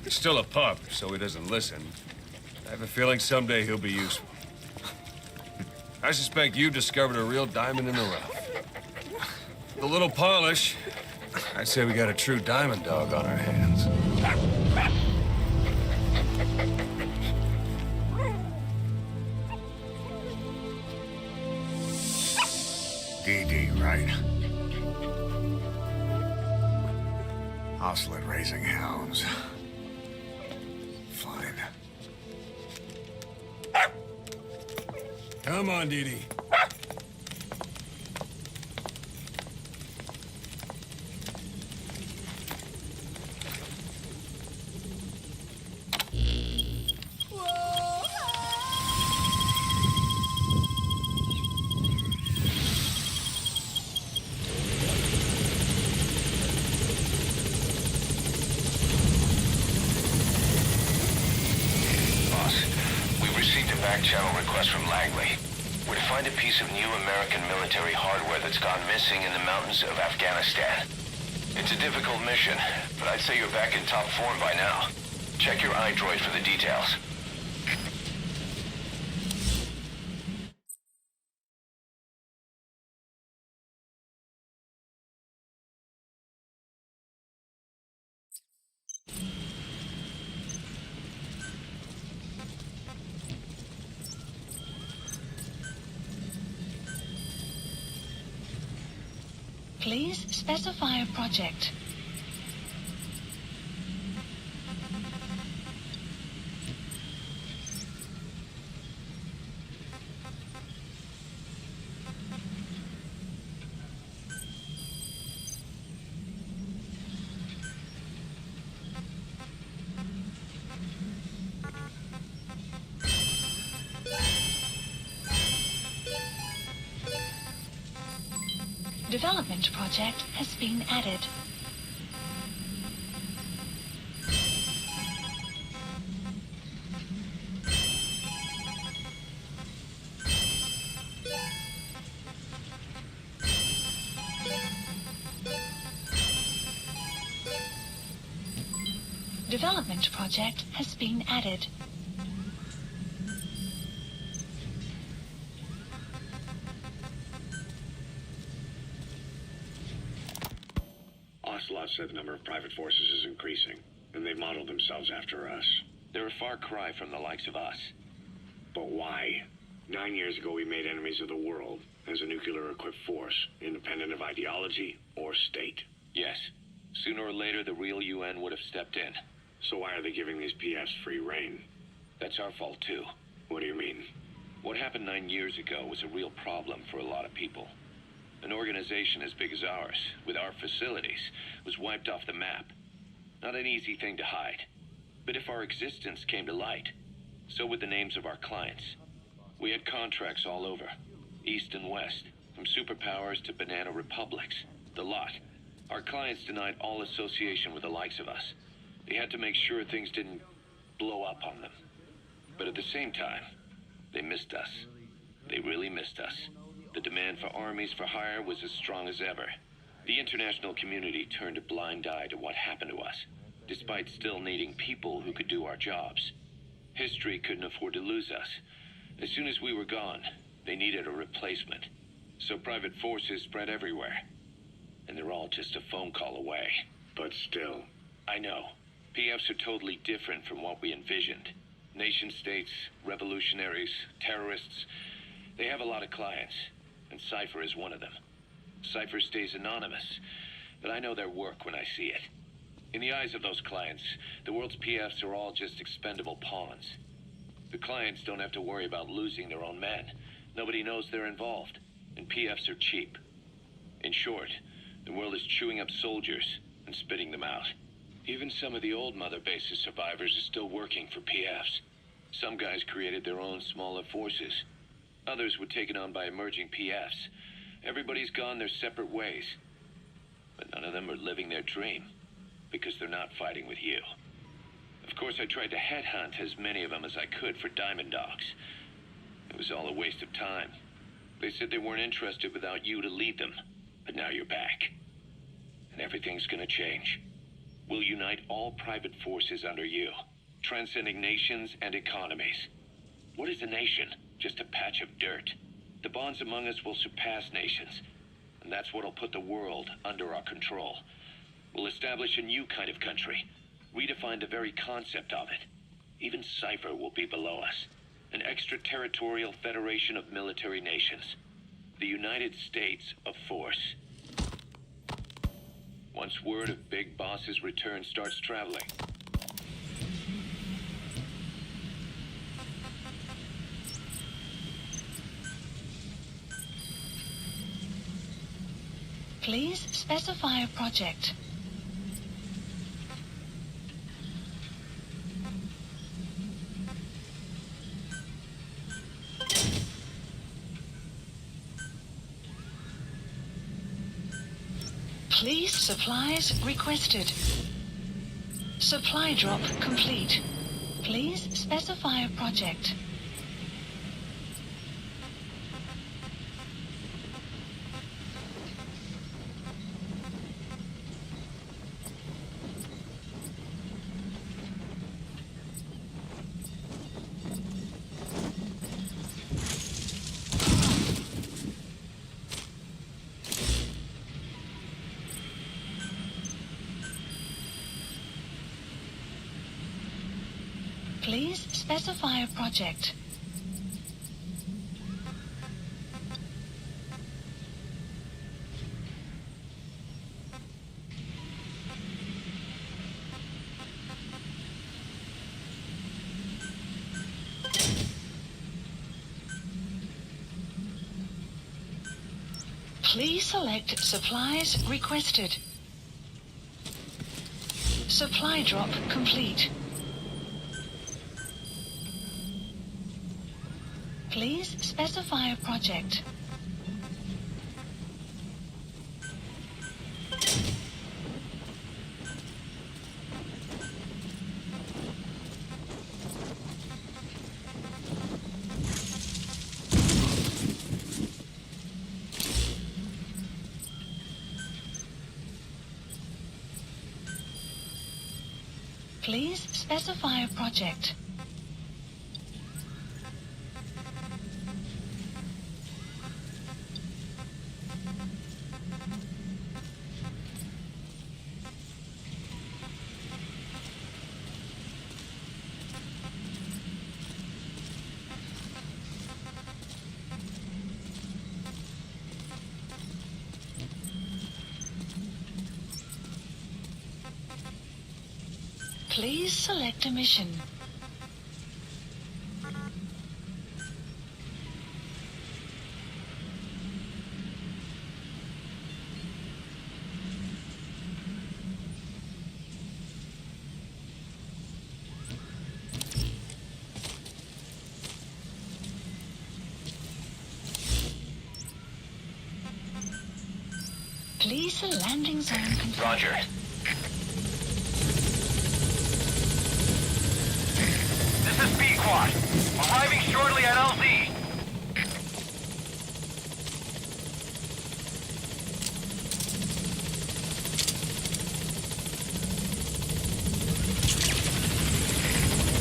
He's still a pup, so he doesn't listen. I have a feeling someday he'll be useful. I suspect you discovered a real diamond in the rough. With a little polish, I'd say we got a true diamond dog on our hands. DD, right? Hostile at raising hounds. Fine. Come on, Didi. Channel request from Langley. We're to find a piece of new American military hardware that's gone missing in the mountains of Afghanistan. It's a difficult mission, but I'd say you're back in top form by now. Check your iDroid for the details. Please specify a project. Development project has been added. Development project has been added. Ocelot said the number of private forces is increasing, and they've modeled themselves after us. They're a far cry from the likes of us. But why? 9 years ago, we made enemies of the world as a nuclear-equipped force, independent of ideology or state. Yes. Sooner or later, the real UN would have stepped in. So why are they giving these PFs free rein? That's our fault, too. What do you mean? What happened 9 years ago was a real problem for a lot of people. An organization as big as ours, with our facilities, was wiped off the map. Not an easy thing to hide. But if our existence came to light, so would the names of our clients. We had contracts all over, east and west, from superpowers to banana republics, the lot. Our clients denied all association with the likes of us. They had to make sure things didn't blow up on them. But at the same time, they missed us. They really missed us. The demand for armies for hire was as strong as ever. The international community turned a blind eye to what happened to us, despite still needing people who could do our jobs. History couldn't afford to lose us. As soon as we were gone, they needed a replacement. So private forces spread everywhere. And they're all just a phone call away. But still, I know. PFs are totally different from what we envisioned. Nation-states, revolutionaries, terrorists. They have a lot of clients, and Cypher is one of them. Cypher stays anonymous, but I know their work when I see it. In the eyes of those clients, the world's PFs are all just expendable pawns. The clients don't have to worry about losing their own men. Nobody knows they're involved, and PFs are cheap. In short, the world is chewing up soldiers and spitting them out. Even some of the old Mother Base's survivors are still working for PFs. Some guys created their own smaller forces. Others were taken on by emerging PFs. Everybody's gone their separate ways. But none of them are living their dream, because they're not fighting with you. Of course, I tried to headhunt as many of them as I could for Diamond Dogs. It was all a waste of time. They said they weren't interested without you to lead them. But now you're back. And everything's gonna change. We'll unite all private forces under you, transcending nations and economies. What is a nation? Just a patch of dirt. The bonds among us will surpass nations, and that's what'll put the world under our control. We'll establish a new kind of country, redefine the very concept of it. Even Cypher will be below us, an extraterritorial federation of military nations, the United States of Force. Once word of Big Boss's return starts traveling, please specify a project. Please supplies requested. Supply drop complete. Please specify a project. Please specify a project. Please select supplies requested. Supply drop complete. Please specify a project. Please specify a project. Please select a mission. Please a landing zone confirmed. Roger. This is B-Quad. Arriving shortly at LZ.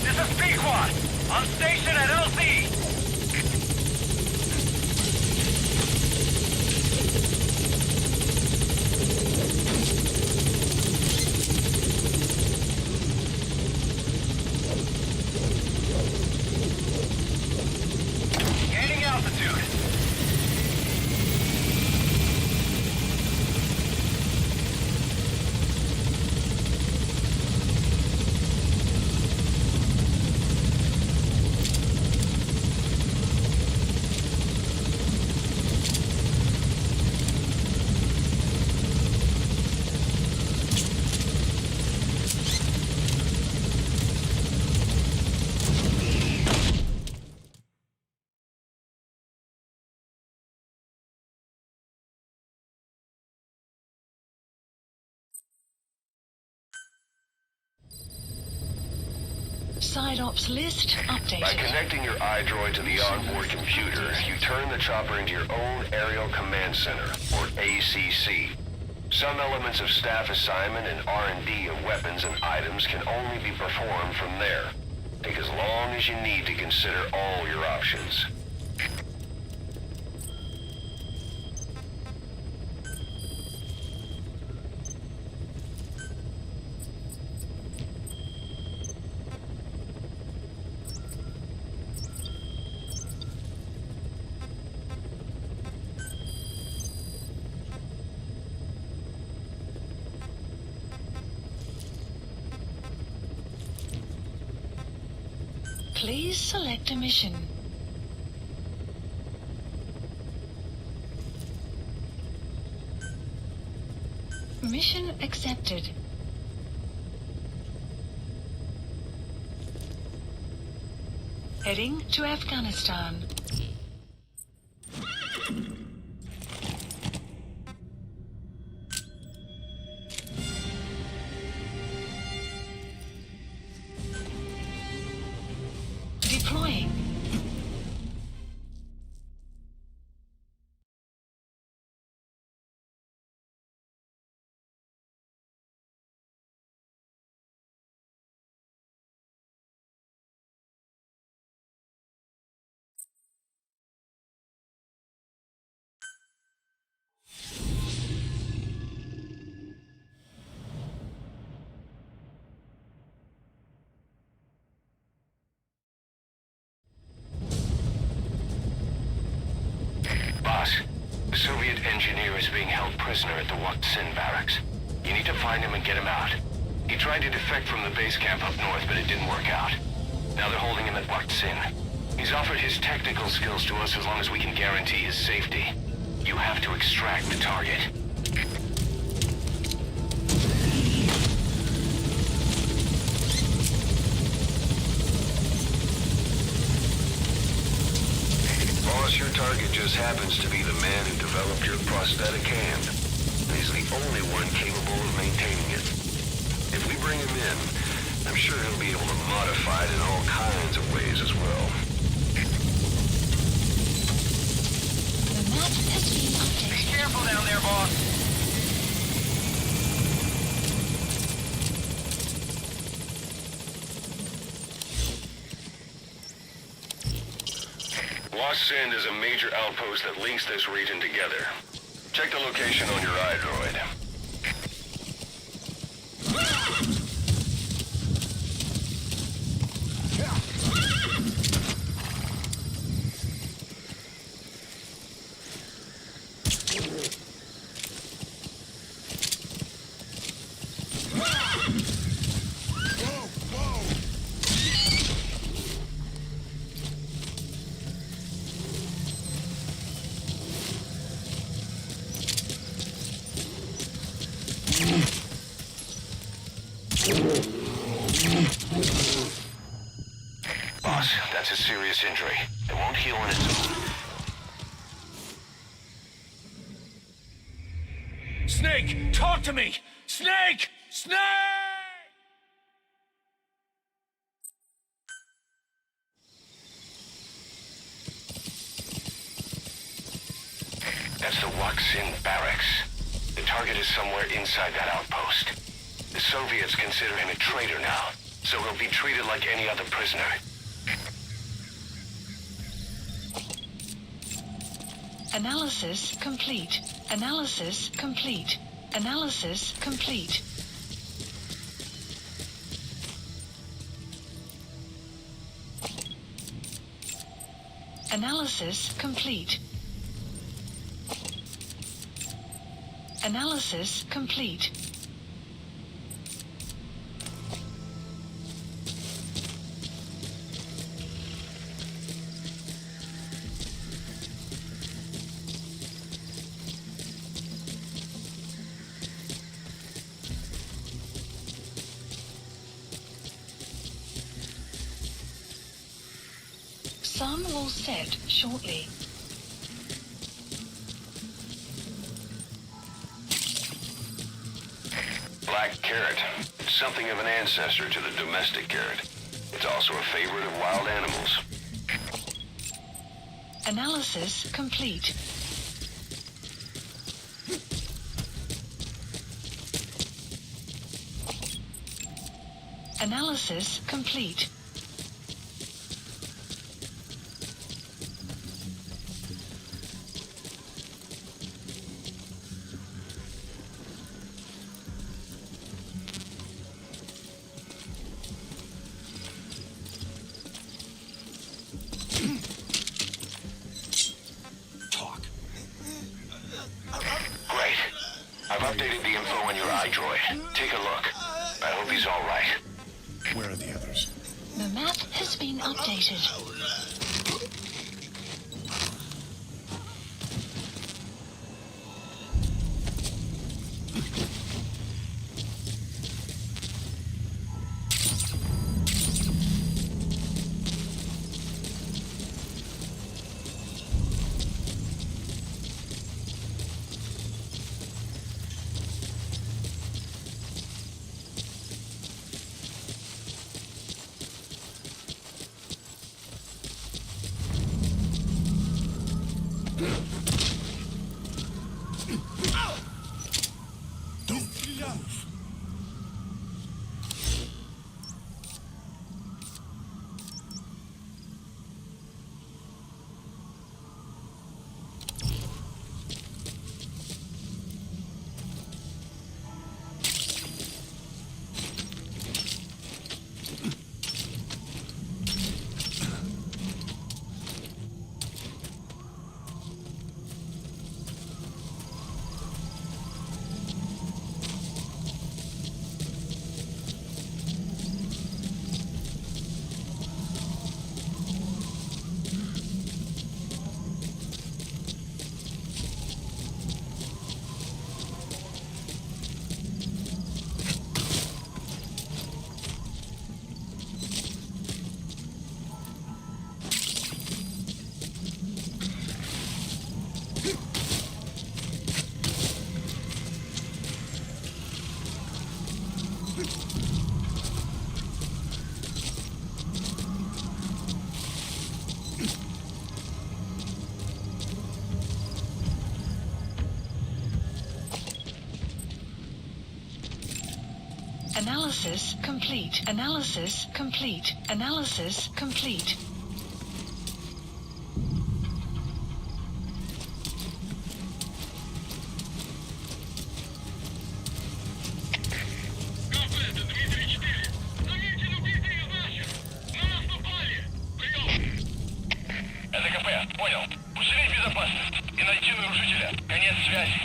This is B-Quad. On station at LZ. Side ops list By updated. connecting your iDroid to the onboard computer, you turn the chopper into your own Aerial Command Center, or ACC. Some elements of staff assignment and R&D of weapons and items can only be performed from there. Take as long as you need to consider all your options. Please select a mission. Mission accepted. Heading to Afghanistan. Deploying. Boss, the Soviet engineer is being held prisoner at the Waksin barracks. You need to find him and get him out. He tried to defect from the base camp up north, but it didn't work out. Now they're holding him at Waksin. He's offered his technical skills to us as long as we can guarantee his safety. You have to extract the target. Boss, your target just happens to be the man who developed your prosthetic hand. He's the only one capable of maintaining it. If we bring him in, I'm sure he'll be able to modify it in all kinds of ways as well. The map has been updated. Be careful down there, boss. Waksin is a major outpost that links this region together. Check the location on your iDroid. Boss, that's a serious injury. It won't heal on its own. Snake, talk to me! Snake! Snake! That's the Waksin barracks. The target is somewhere inside that outpost. The Soviets consider him a traitor now, so he'll be treated like any other prisoner. Analysis complete. Analysis complete. Analysis complete. Analysis complete. Analysis complete. Sun will set shortly. Black carrot. Something of an ancestor to the domestic carrot. It's also a favorite of wild animals. Analysis complete. Analysis complete. Great. I've updated the info on your iDroid. Take a look. I hope he's all right. Where are the others? The map has been updated. Analysis complete. Analysis complete. Analysis complete. Кафе, это Дмитрий 4. Замечен убитый из наших. На нас напали. Прием. Это КП, понял. Усилить безопасность и найти нарушителя. Конец связи.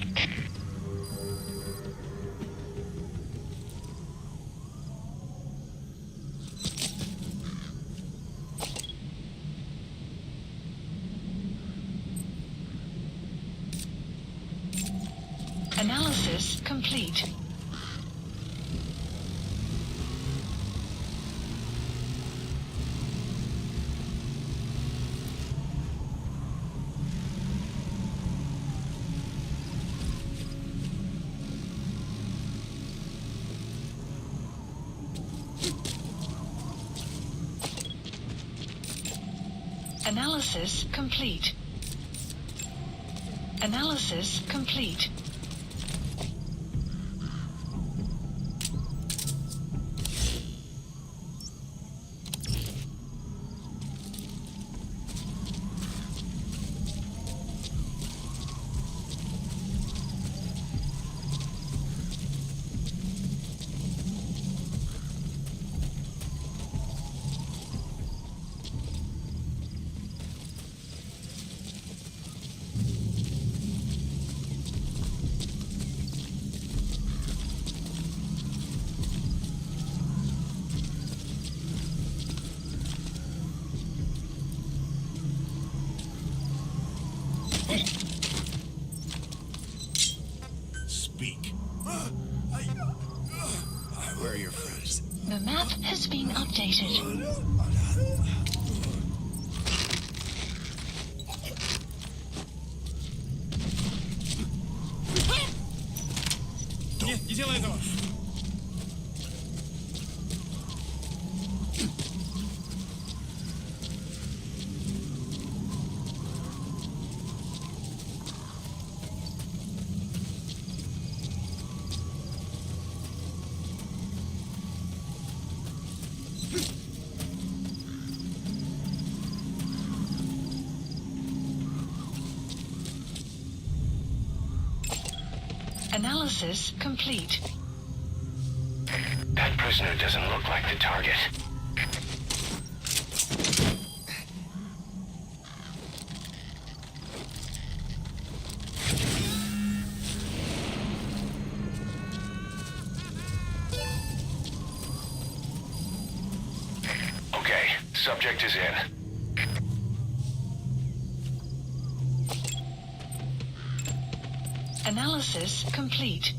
Analysis complete. Analysis complete. Analysis complete. Speak. Where are your friends? The map has been updated. Нет, не делай этого. Analysis complete. That prisoner doesn't look like the target. Okay, subject is in. Analysis complete.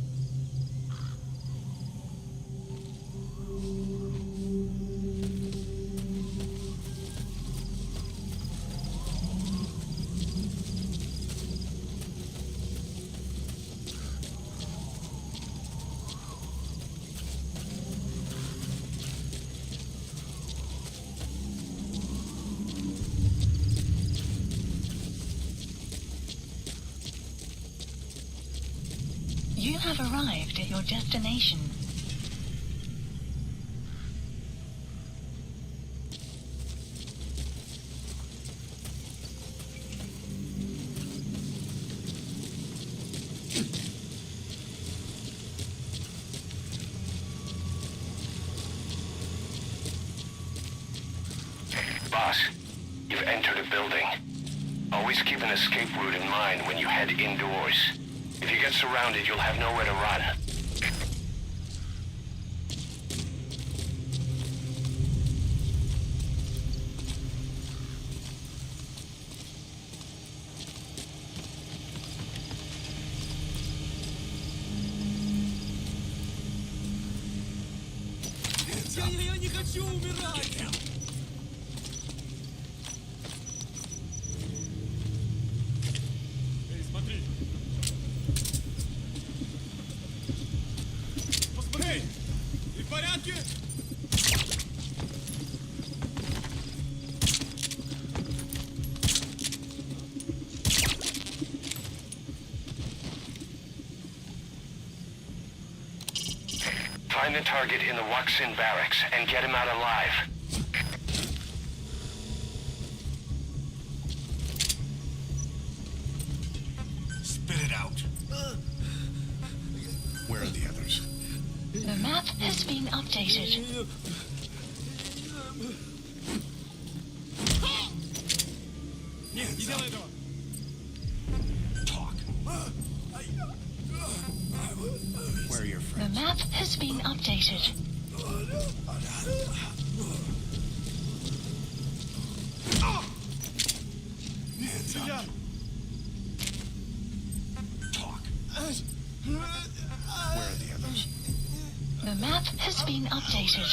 You have arrived at your destination. Boss, you've entered a building. Always keep an escape route in mind when you head indoors. If you get surrounded, you'll have nowhere to run. Я не хочу умирать! Эй, смотри! Посмотри! Ты в порядке? Find the target in the Waxin barracks and get him out alive. Spit it out. Where are the others? The map has been updated. Нет, не делай этого! Talk. Where are your The friends? map has been updated. Hands up. Talk. Where are the others? The map has been updated.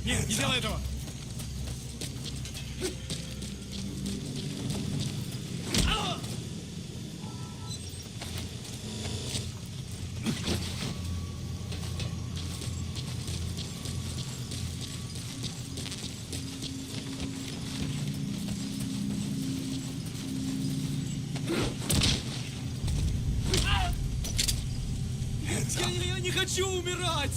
Нет, не делай этого! Я не хочу умирать!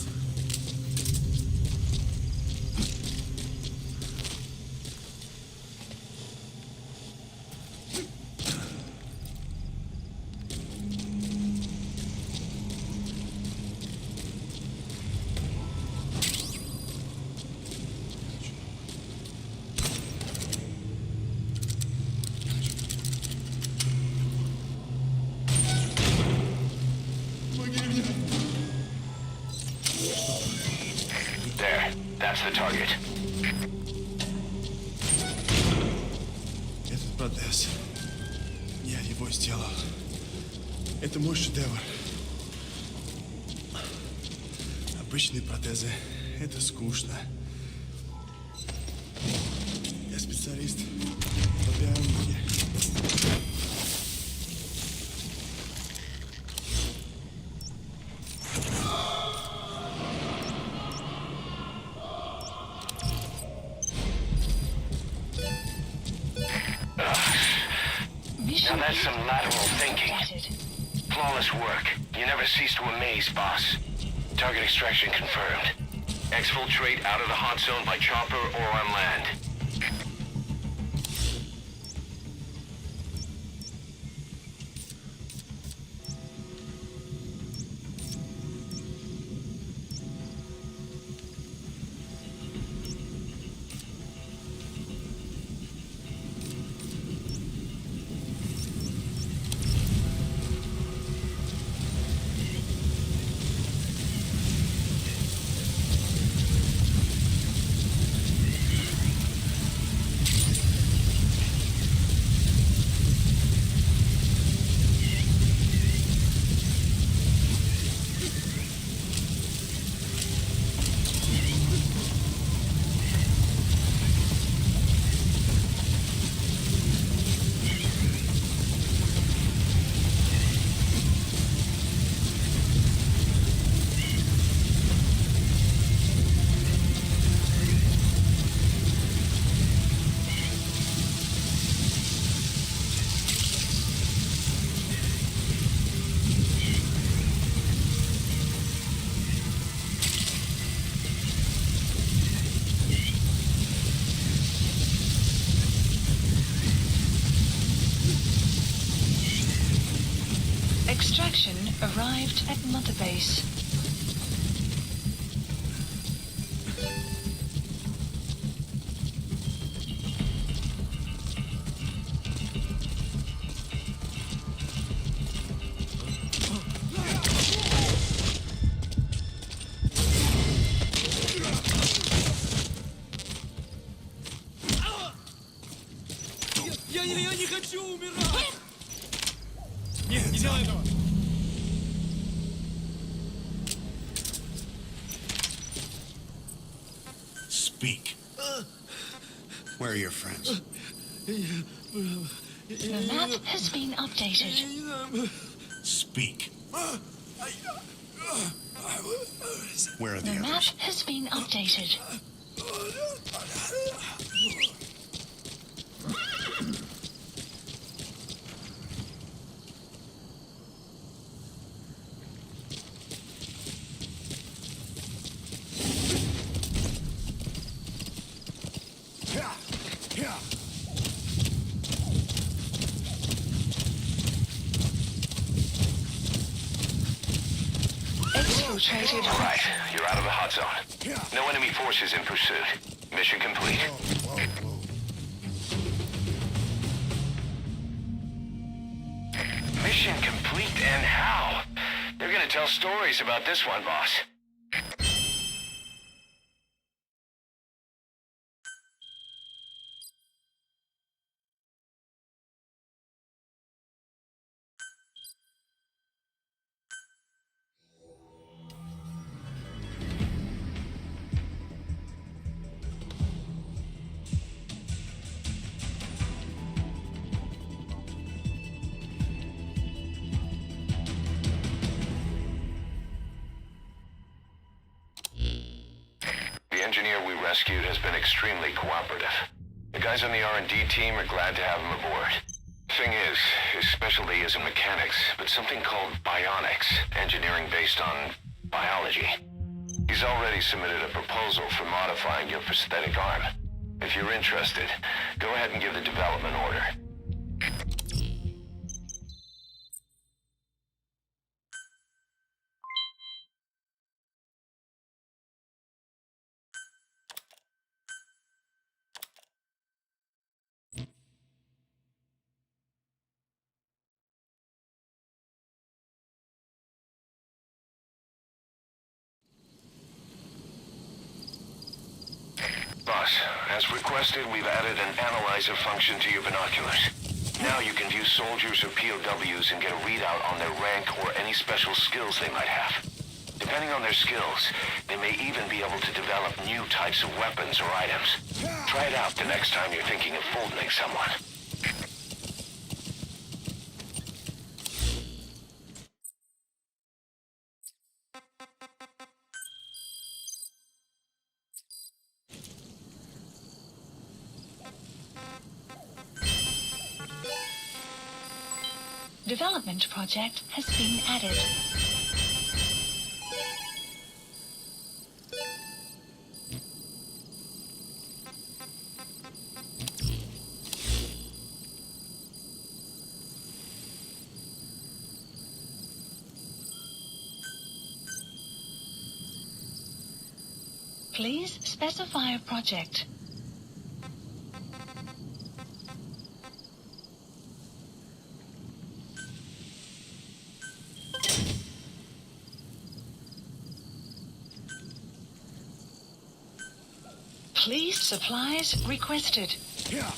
There, that's the target. Этот протез. Я его сделал. Это мой шедевр. Обычные протезы — это скучно. Я специалист по биологии. Now that's some lateral thinking. Flawless work. You never cease to amaze, boss. Target extraction confirmed. Exfiltrate out of the hot zone by chopper or on land. Extraction arrived at Mother Base. Я не хочу умирать! Нет, не делай этого! Speak. Where are your friends? The map has been updated. Speak. Where are the The map others? has been updated. Exfiltrated All right, hot you're out of the hot zone. No enemy forces in pursuit. Mission complete. Mission complete and how? They're gonna tell stories about this one, boss. The engineer we rescued has been extremely cooperative. The guys on the R&D team are glad to have him aboard. Thing is, his specialty isn't mechanics, but something called bionics, engineering based on biology. He's already submitted a proposal for modifying your prosthetic arm. If you're interested, go ahead and give the development order. Boss, as requested, we've added an analyzer function to your binoculars. Now you can view soldiers or POWs and get a readout on their rank or any special skills they might have. Depending on their skills, they may even be able to develop new types of weapons or items. Try it out the next time you're thinking of Fultoning someone. Development project has been added. Please specify a project. Please supplies requested. Yeah.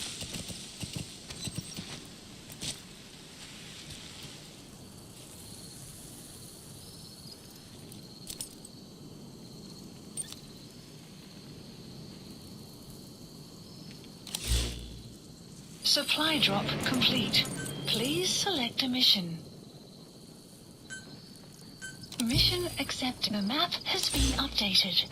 Supply drop complete. Please select a mission. Mission accepted. The map has been updated.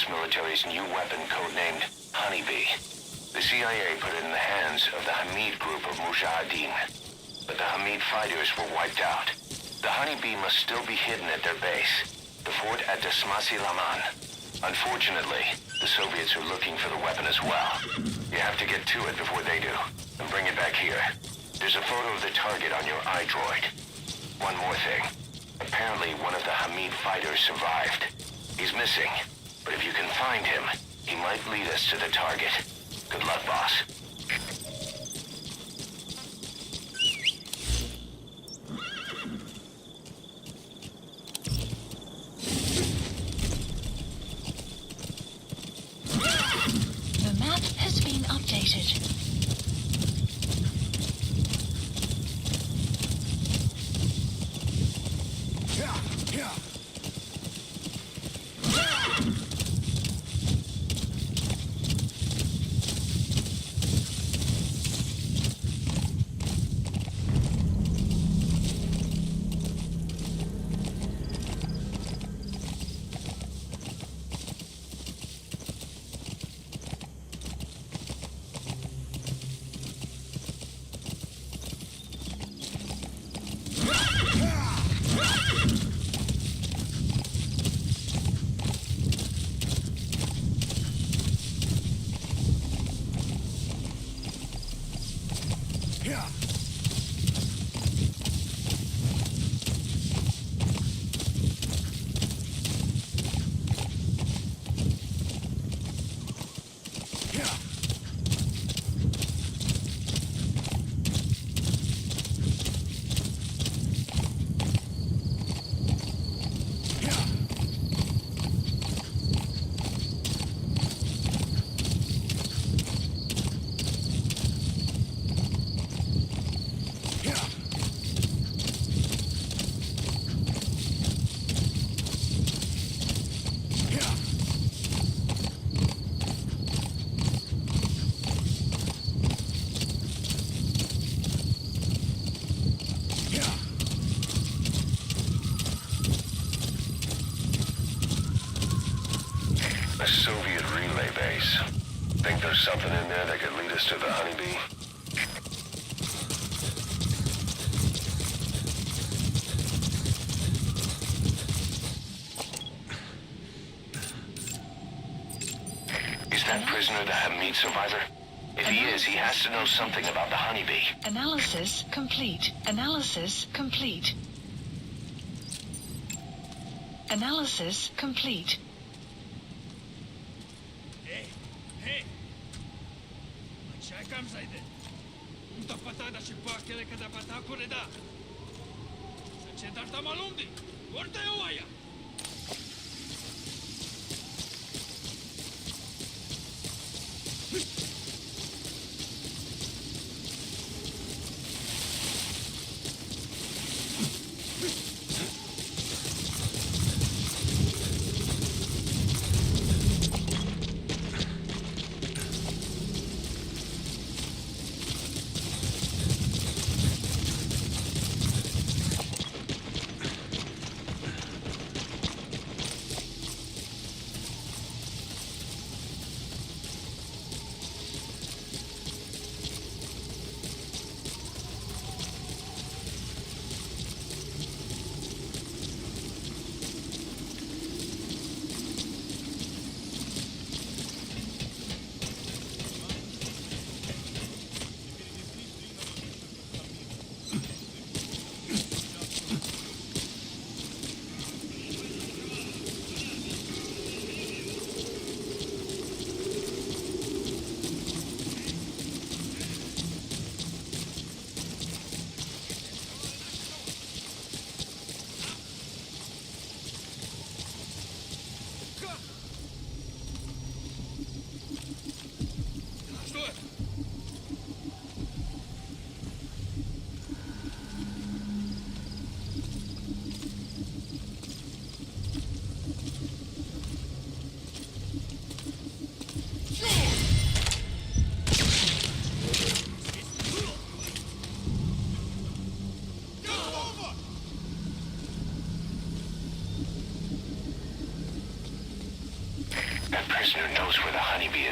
U.S. military's new weapon codenamed Honeybee. The CIA put it in the hands of the Hamid group of Mujahideen, but the Hamid fighters were wiped out. The Honeybee must still be hidden at their base, the fort at Desmasi Laman. Unfortunately, the Soviets are looking for the weapon as well. You have to get to it before they do, and bring it back here. There's a photo of the target on your iDroid. One more thing. Apparently, one of the Hamid fighters survived. He's missing, but if you can find him, he might lead us to the target. Good luck, boss. The map has been updated. A Soviet relay base. Think there's something in there that could lead us to the Honeybee? Is that prisoner the Hamid survivor? If he is, he has to know something about the Honeybee. Analysis complete. Analysis complete. Analysis complete. Hey! Čekam zajde. Da patada și pakele kada patakure da. Să ce dar tamalundi. Orta eu aia.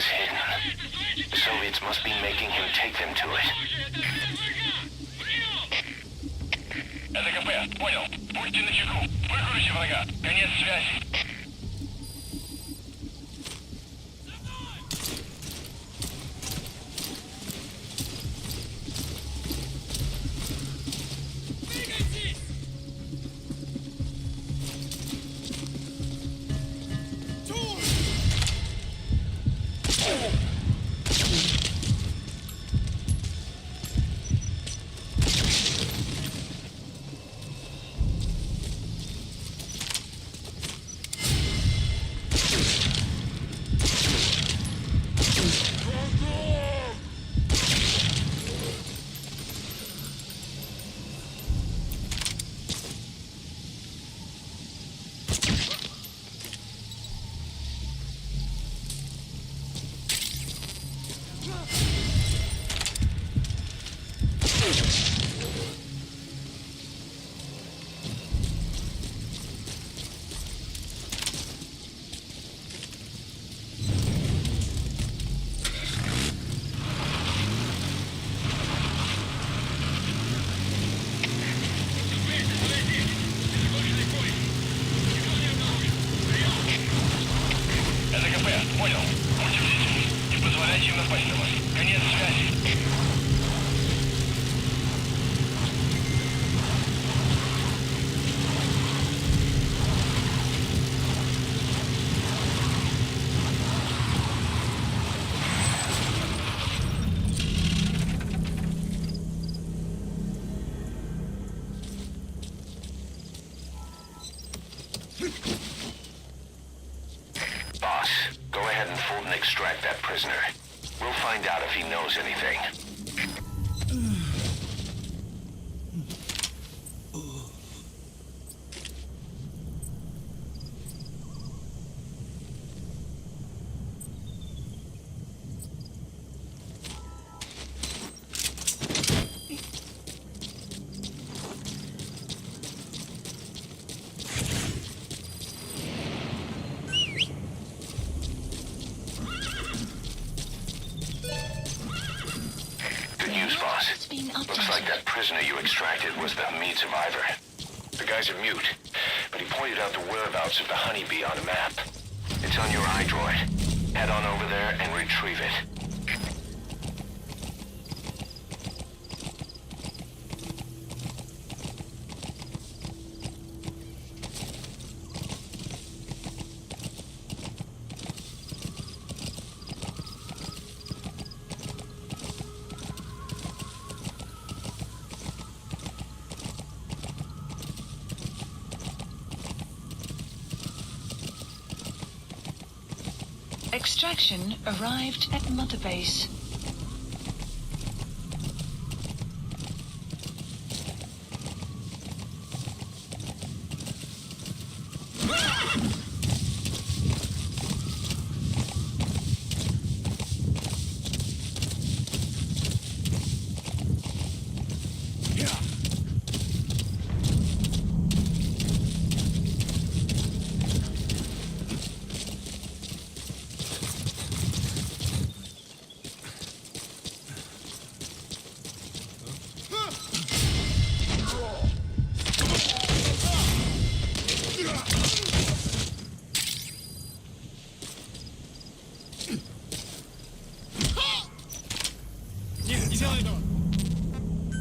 is hidden. The Soviets must be making him take them to it. СКП, понял. Будьте начеку. Выкройте врага. Конец связи. Понял. Будьте бдительны. Не позволяйте им напасть на вас. Конец связи. Boss, go ahead and Fulton extract that prisoner. We'll find out if he knows anything. Boss. Looks like that prisoner you extracted was the Hamid survivor. The guy's a mute, but he pointed out the whereabouts of the honeybee on a map. It's on your iDroid. Head on over there and retrieve it. Extraction arrived at Mother Base.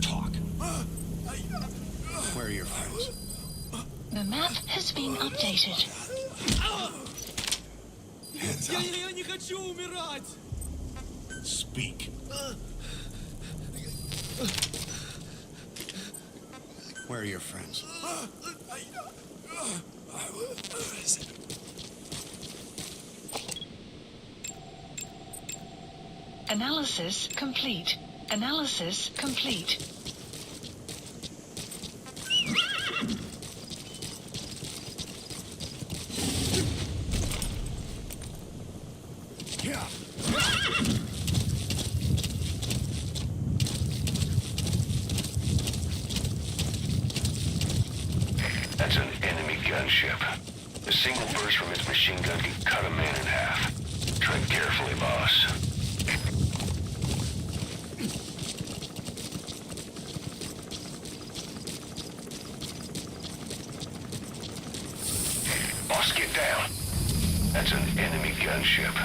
Talk. Where are your friends? The map has been updated. Hands up. Я не хочу умирать! Speak. Where are your friends? Analysis complete. Analysis complete. That's an enemy gunship. A single burst from its machine gun can cut a man in half. Tread carefully, boss. Boss, get down. That's an enemy gunship.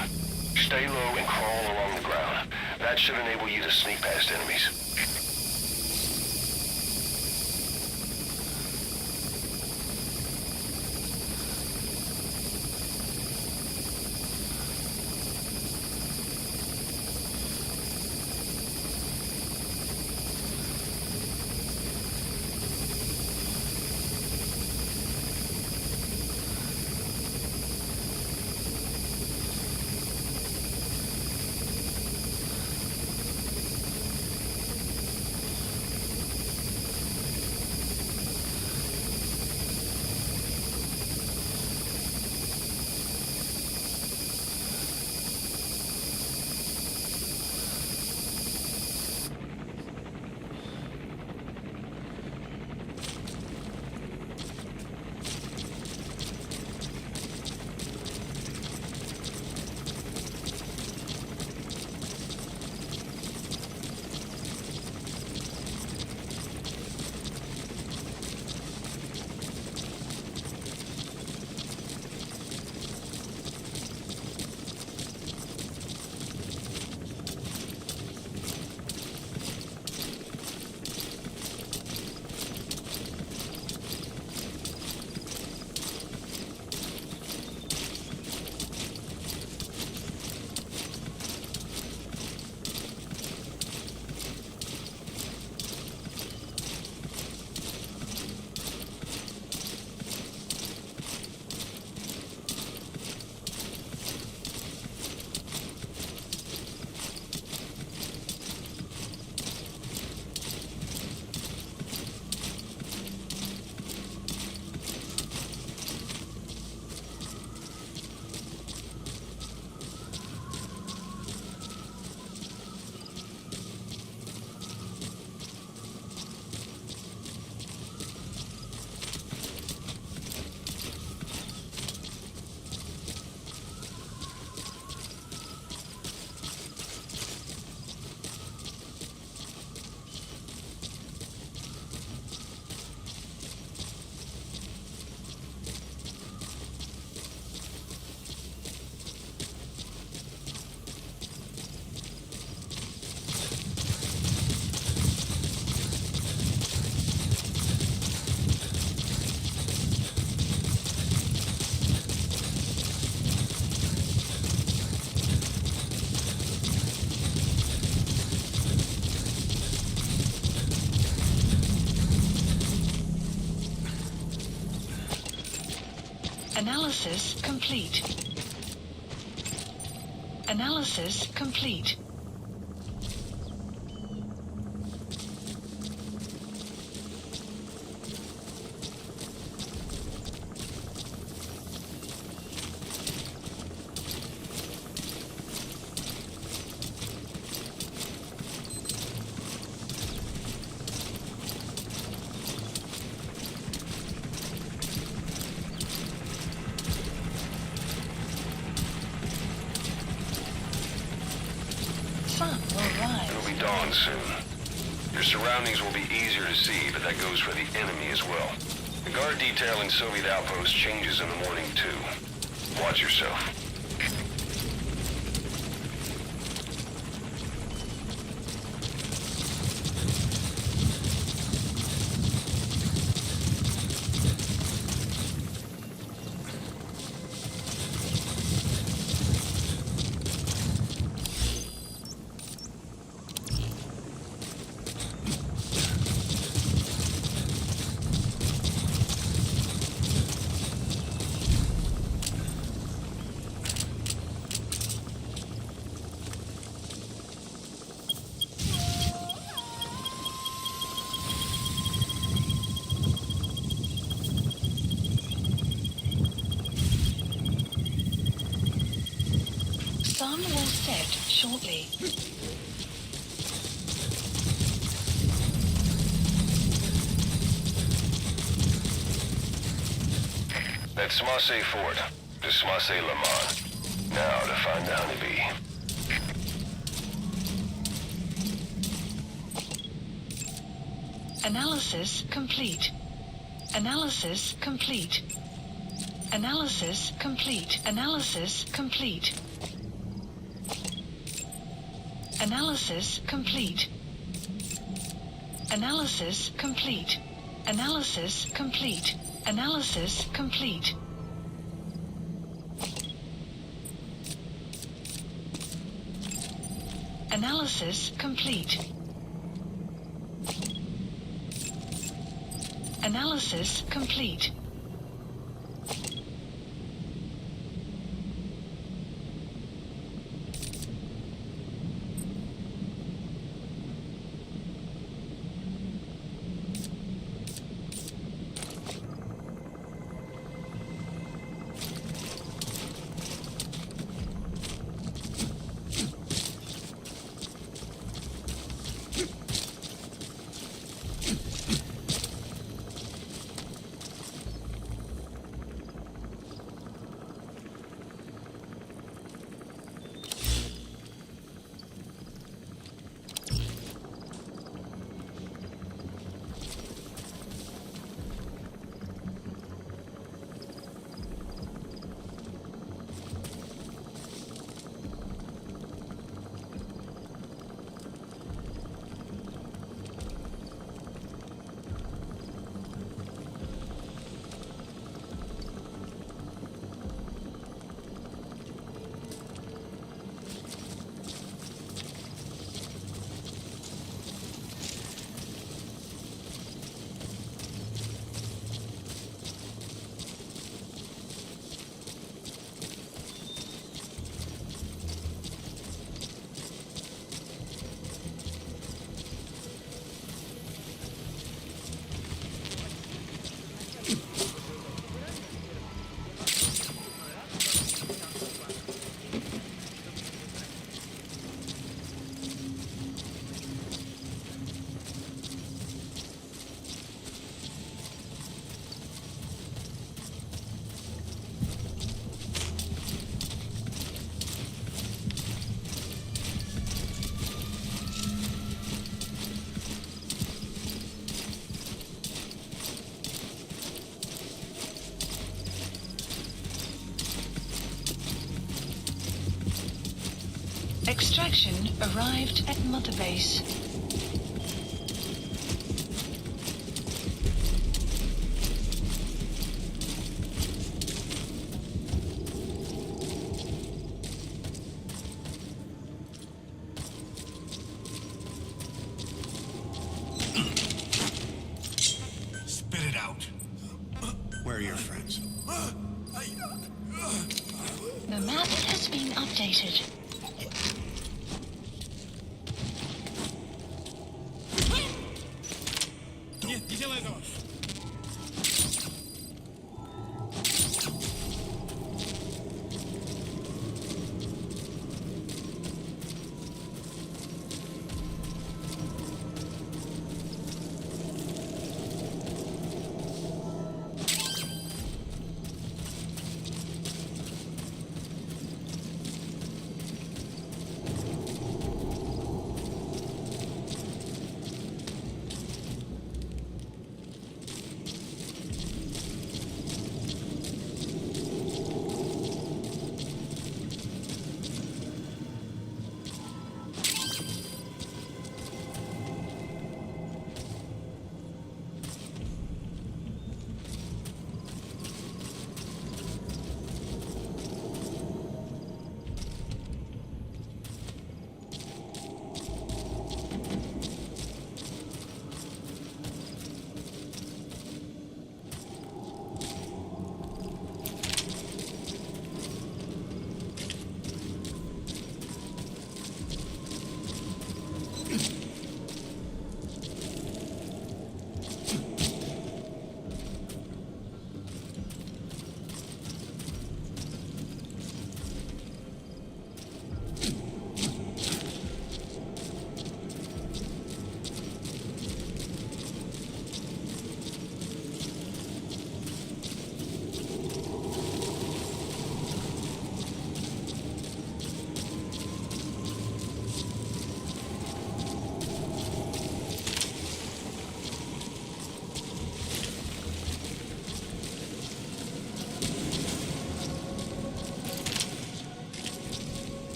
Stay low and crawl along the ground. That should enable you to sneak past enemies. Analysis complete. Analysis complete. Sun will rise. It'll be dawn soon. Your surroundings will be easier to see, but that goes for the enemy as well. The guard detail in Soviet outposts changes in the morning, too. Watch yourself. Sun will set shortly. That's Smasse Fort. To Smasse Le Mans. Now to find the honeybee. Analysis complete. Analysis complete. Analysis complete. Analysis complete. Analysis complete. Analysis complete. Analysis complete. Analysis complete. Analysis complete. Analysis complete. Extraction arrived at Mother Base. Spit it out. Where are your friends? The map has been updated. Нет, не делай этого!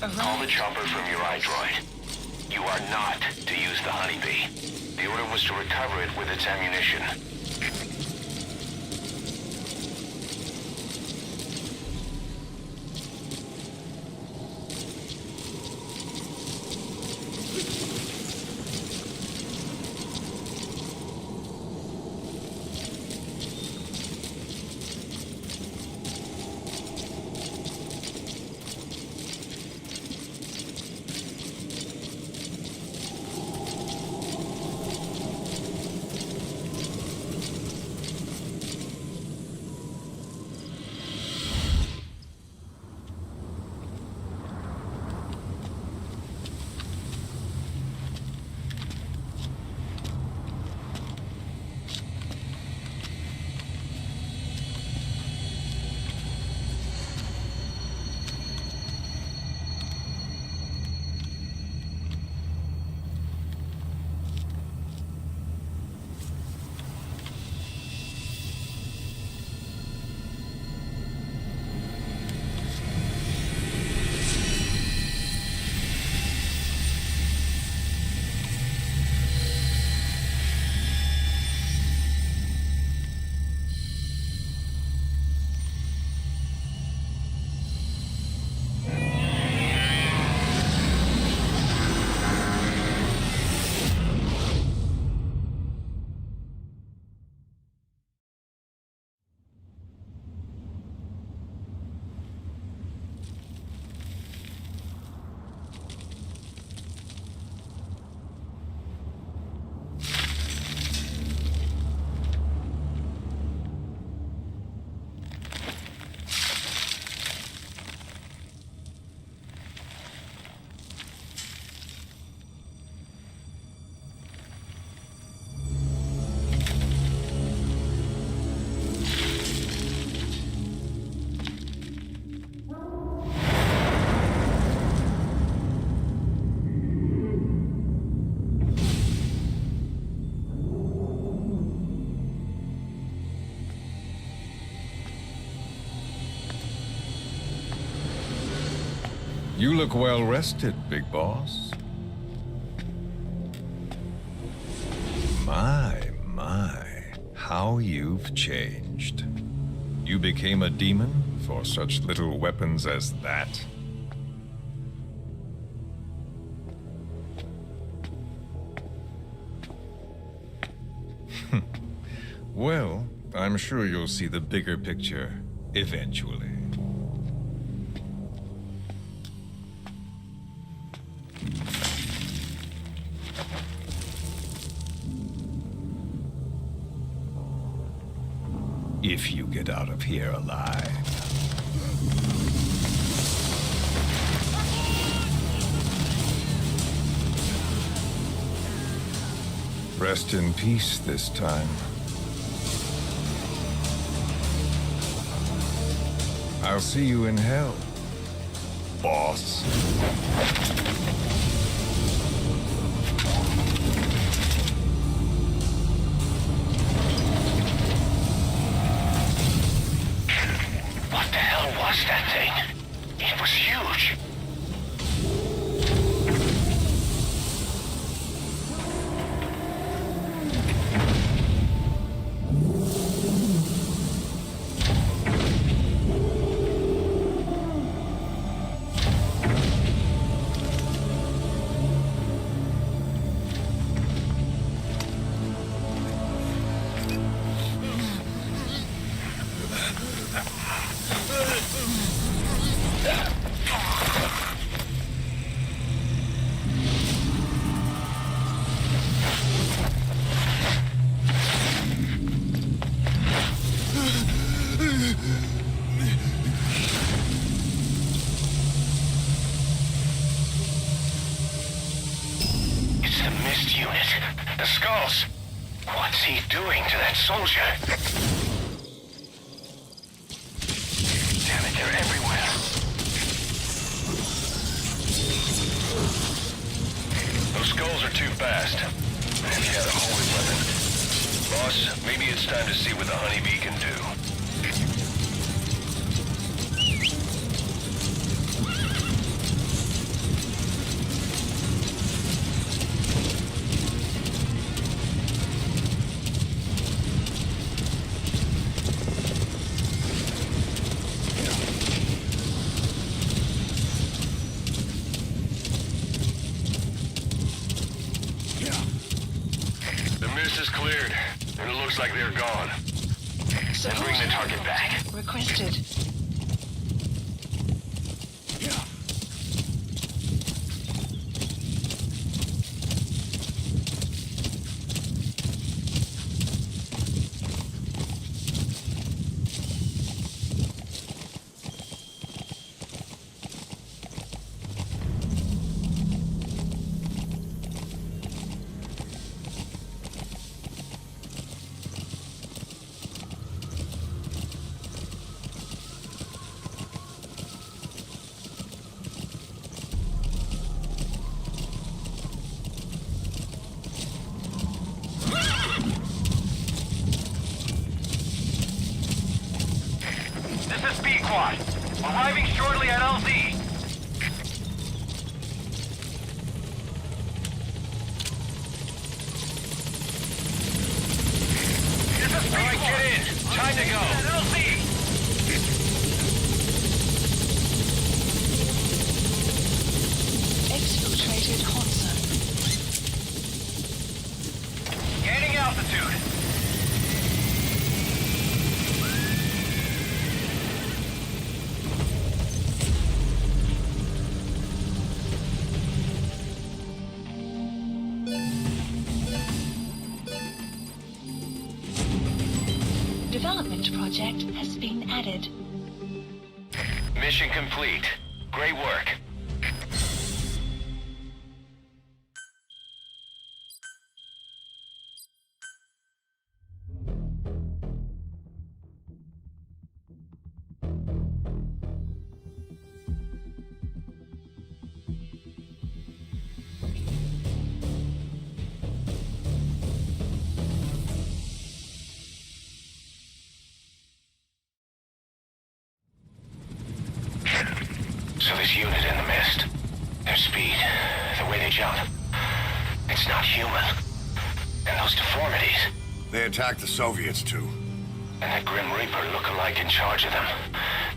Call the arrived. chopper from your iDroid. You are not to use the honeybee. The order was to recover it with its ammunition. You look well rested, big boss. My, how you've changed. You became a demon for such little weapons as that? Well, I'm sure you'll see the bigger picture eventually. If you get out of here alive. Rest in peace this time. I'll see you in hell, boss. What the hell was that thing? It was huge. The skulls. What's he doing to that soldier? Damn it, they're everywhere. Those skulls are too fast. If you had a holy weapon. Boss, maybe it's time to see what the honeybee can do. List is cleared, and it looks like they're gone. Then bring the target back. Requested. Arriving shortly at LZ. All right, get in. Time to go. Exfiltrated hot zone. Gaining altitude. Development project has been added. Mission complete. Great work. So this unit in the mist, their speed, the way they jump, it's not human. And those deformities. They attacked the Soviets, too. And that Grim Reaper look-alike in charge of them.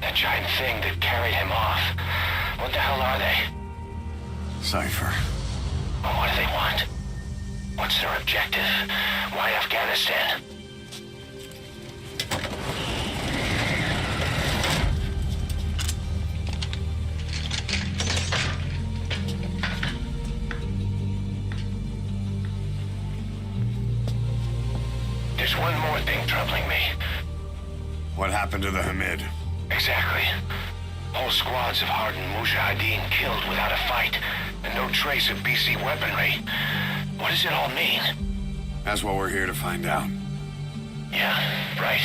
That giant thing that carried him off. What the hell are they? Cypher. Well, what do they want? What's their objective? Why Afghanistan? There's one more thing troubling me. What happened to the Hamid? Exactly. Whole squads of hardened Mujahideen killed without a fight, and no trace of BC weaponry. What does it all mean? That's what we're here to find out. Yeah, right.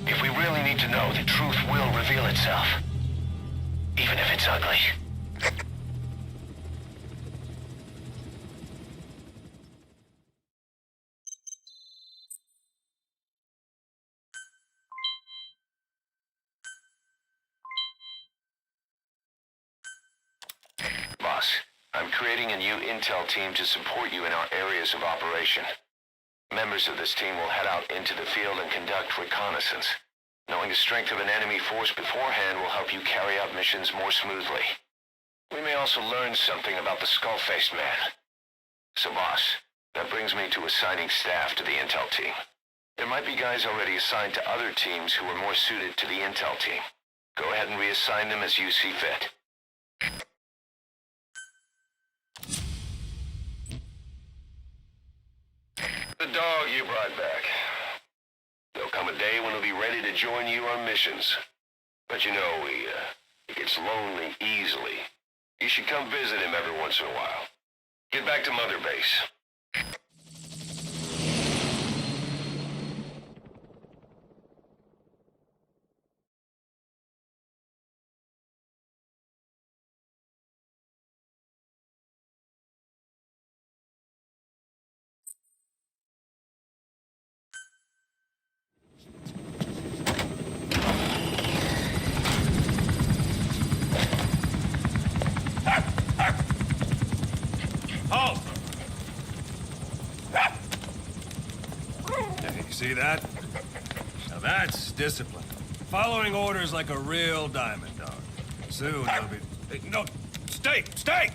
If we really need to know, the truth will reveal itself. Even if it's ugly. Boss, I'm creating a new intel team to support you in our areas of operation. Members of this team will head out into the field and conduct reconnaissance. Knowing the strength of an enemy force beforehand will help you carry out missions more smoothly. We may also learn something about the skull-faced man. So boss, that brings me to assigning staff to the intel team. There might be guys already assigned to other teams who are more suited to the intel team. Go ahead and reassign them as you see fit. The dog you brought back. There'll come a day when he'll be ready to join you on missions. But you know, he gets lonely easily. You should come visit him every once in a while. Get back to Mother Base. Halt! You see that? Now that's discipline. Following orders like a real diamond dog. Soon he'll be... Hey, no! Stay! Stay!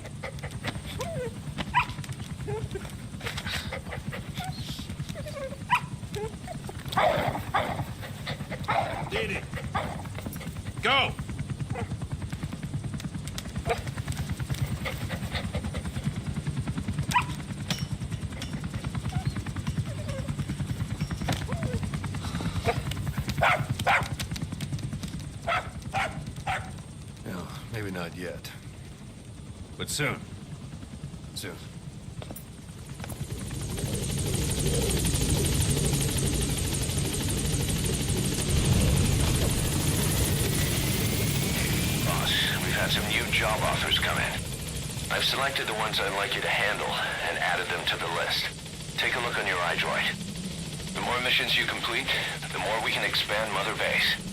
Soon. Soon. Boss, we've had some new job offers come in. I've selected the ones I'd like you to handle and added them to the list. Take a look on your iDroid. The more missions you complete, the more we can expand Mother Base.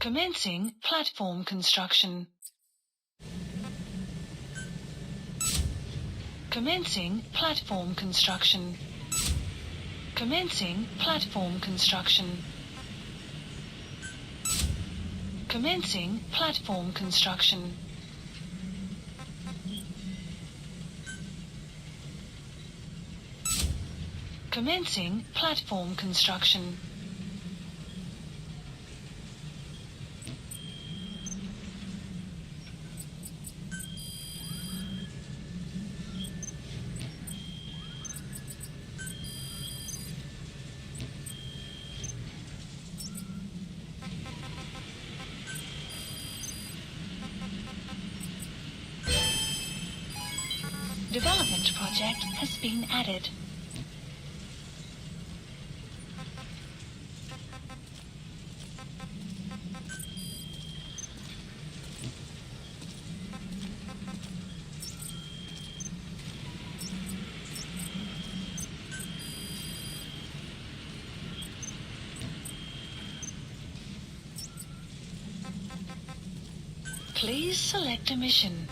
Commencing platform construction. Commencing platform construction. Commencing platform construction. Commencing platform construction. Commencing platform construction. Development project has been added. Please select a mission.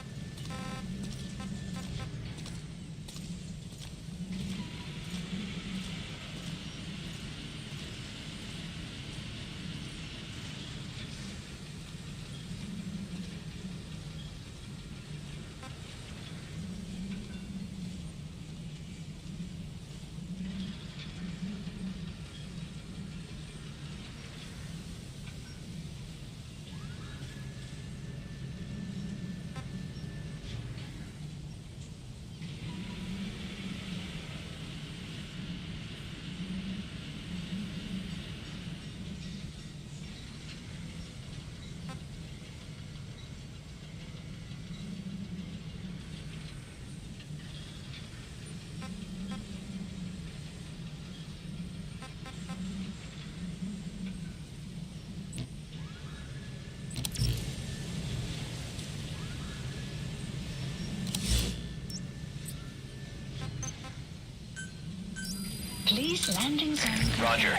Please landing zone confirmed. Roger.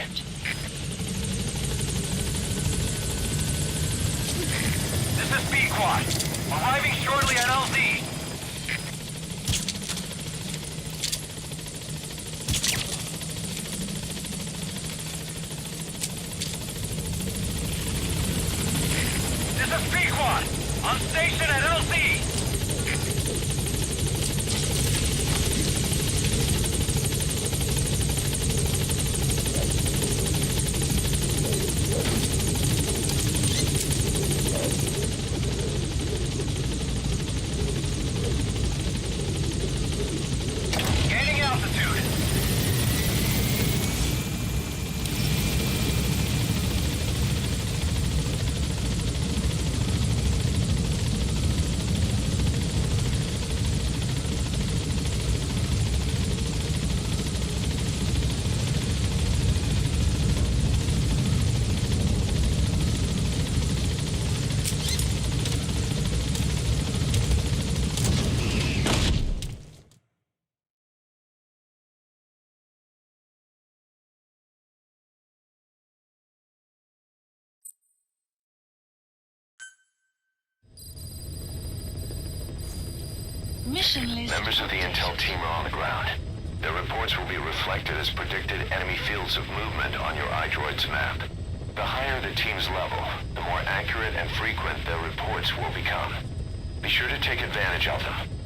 This is B-Quad. Arriving shortly at LZ. This is B-Quad. On station at LZ. Mission list. Members of the intel team are on the ground. Their reports will be reflected as predicted enemy fields of movement on your iDroid's map. The higher the team's level, the more accurate and frequent their reports will become. Be sure to take advantage of them.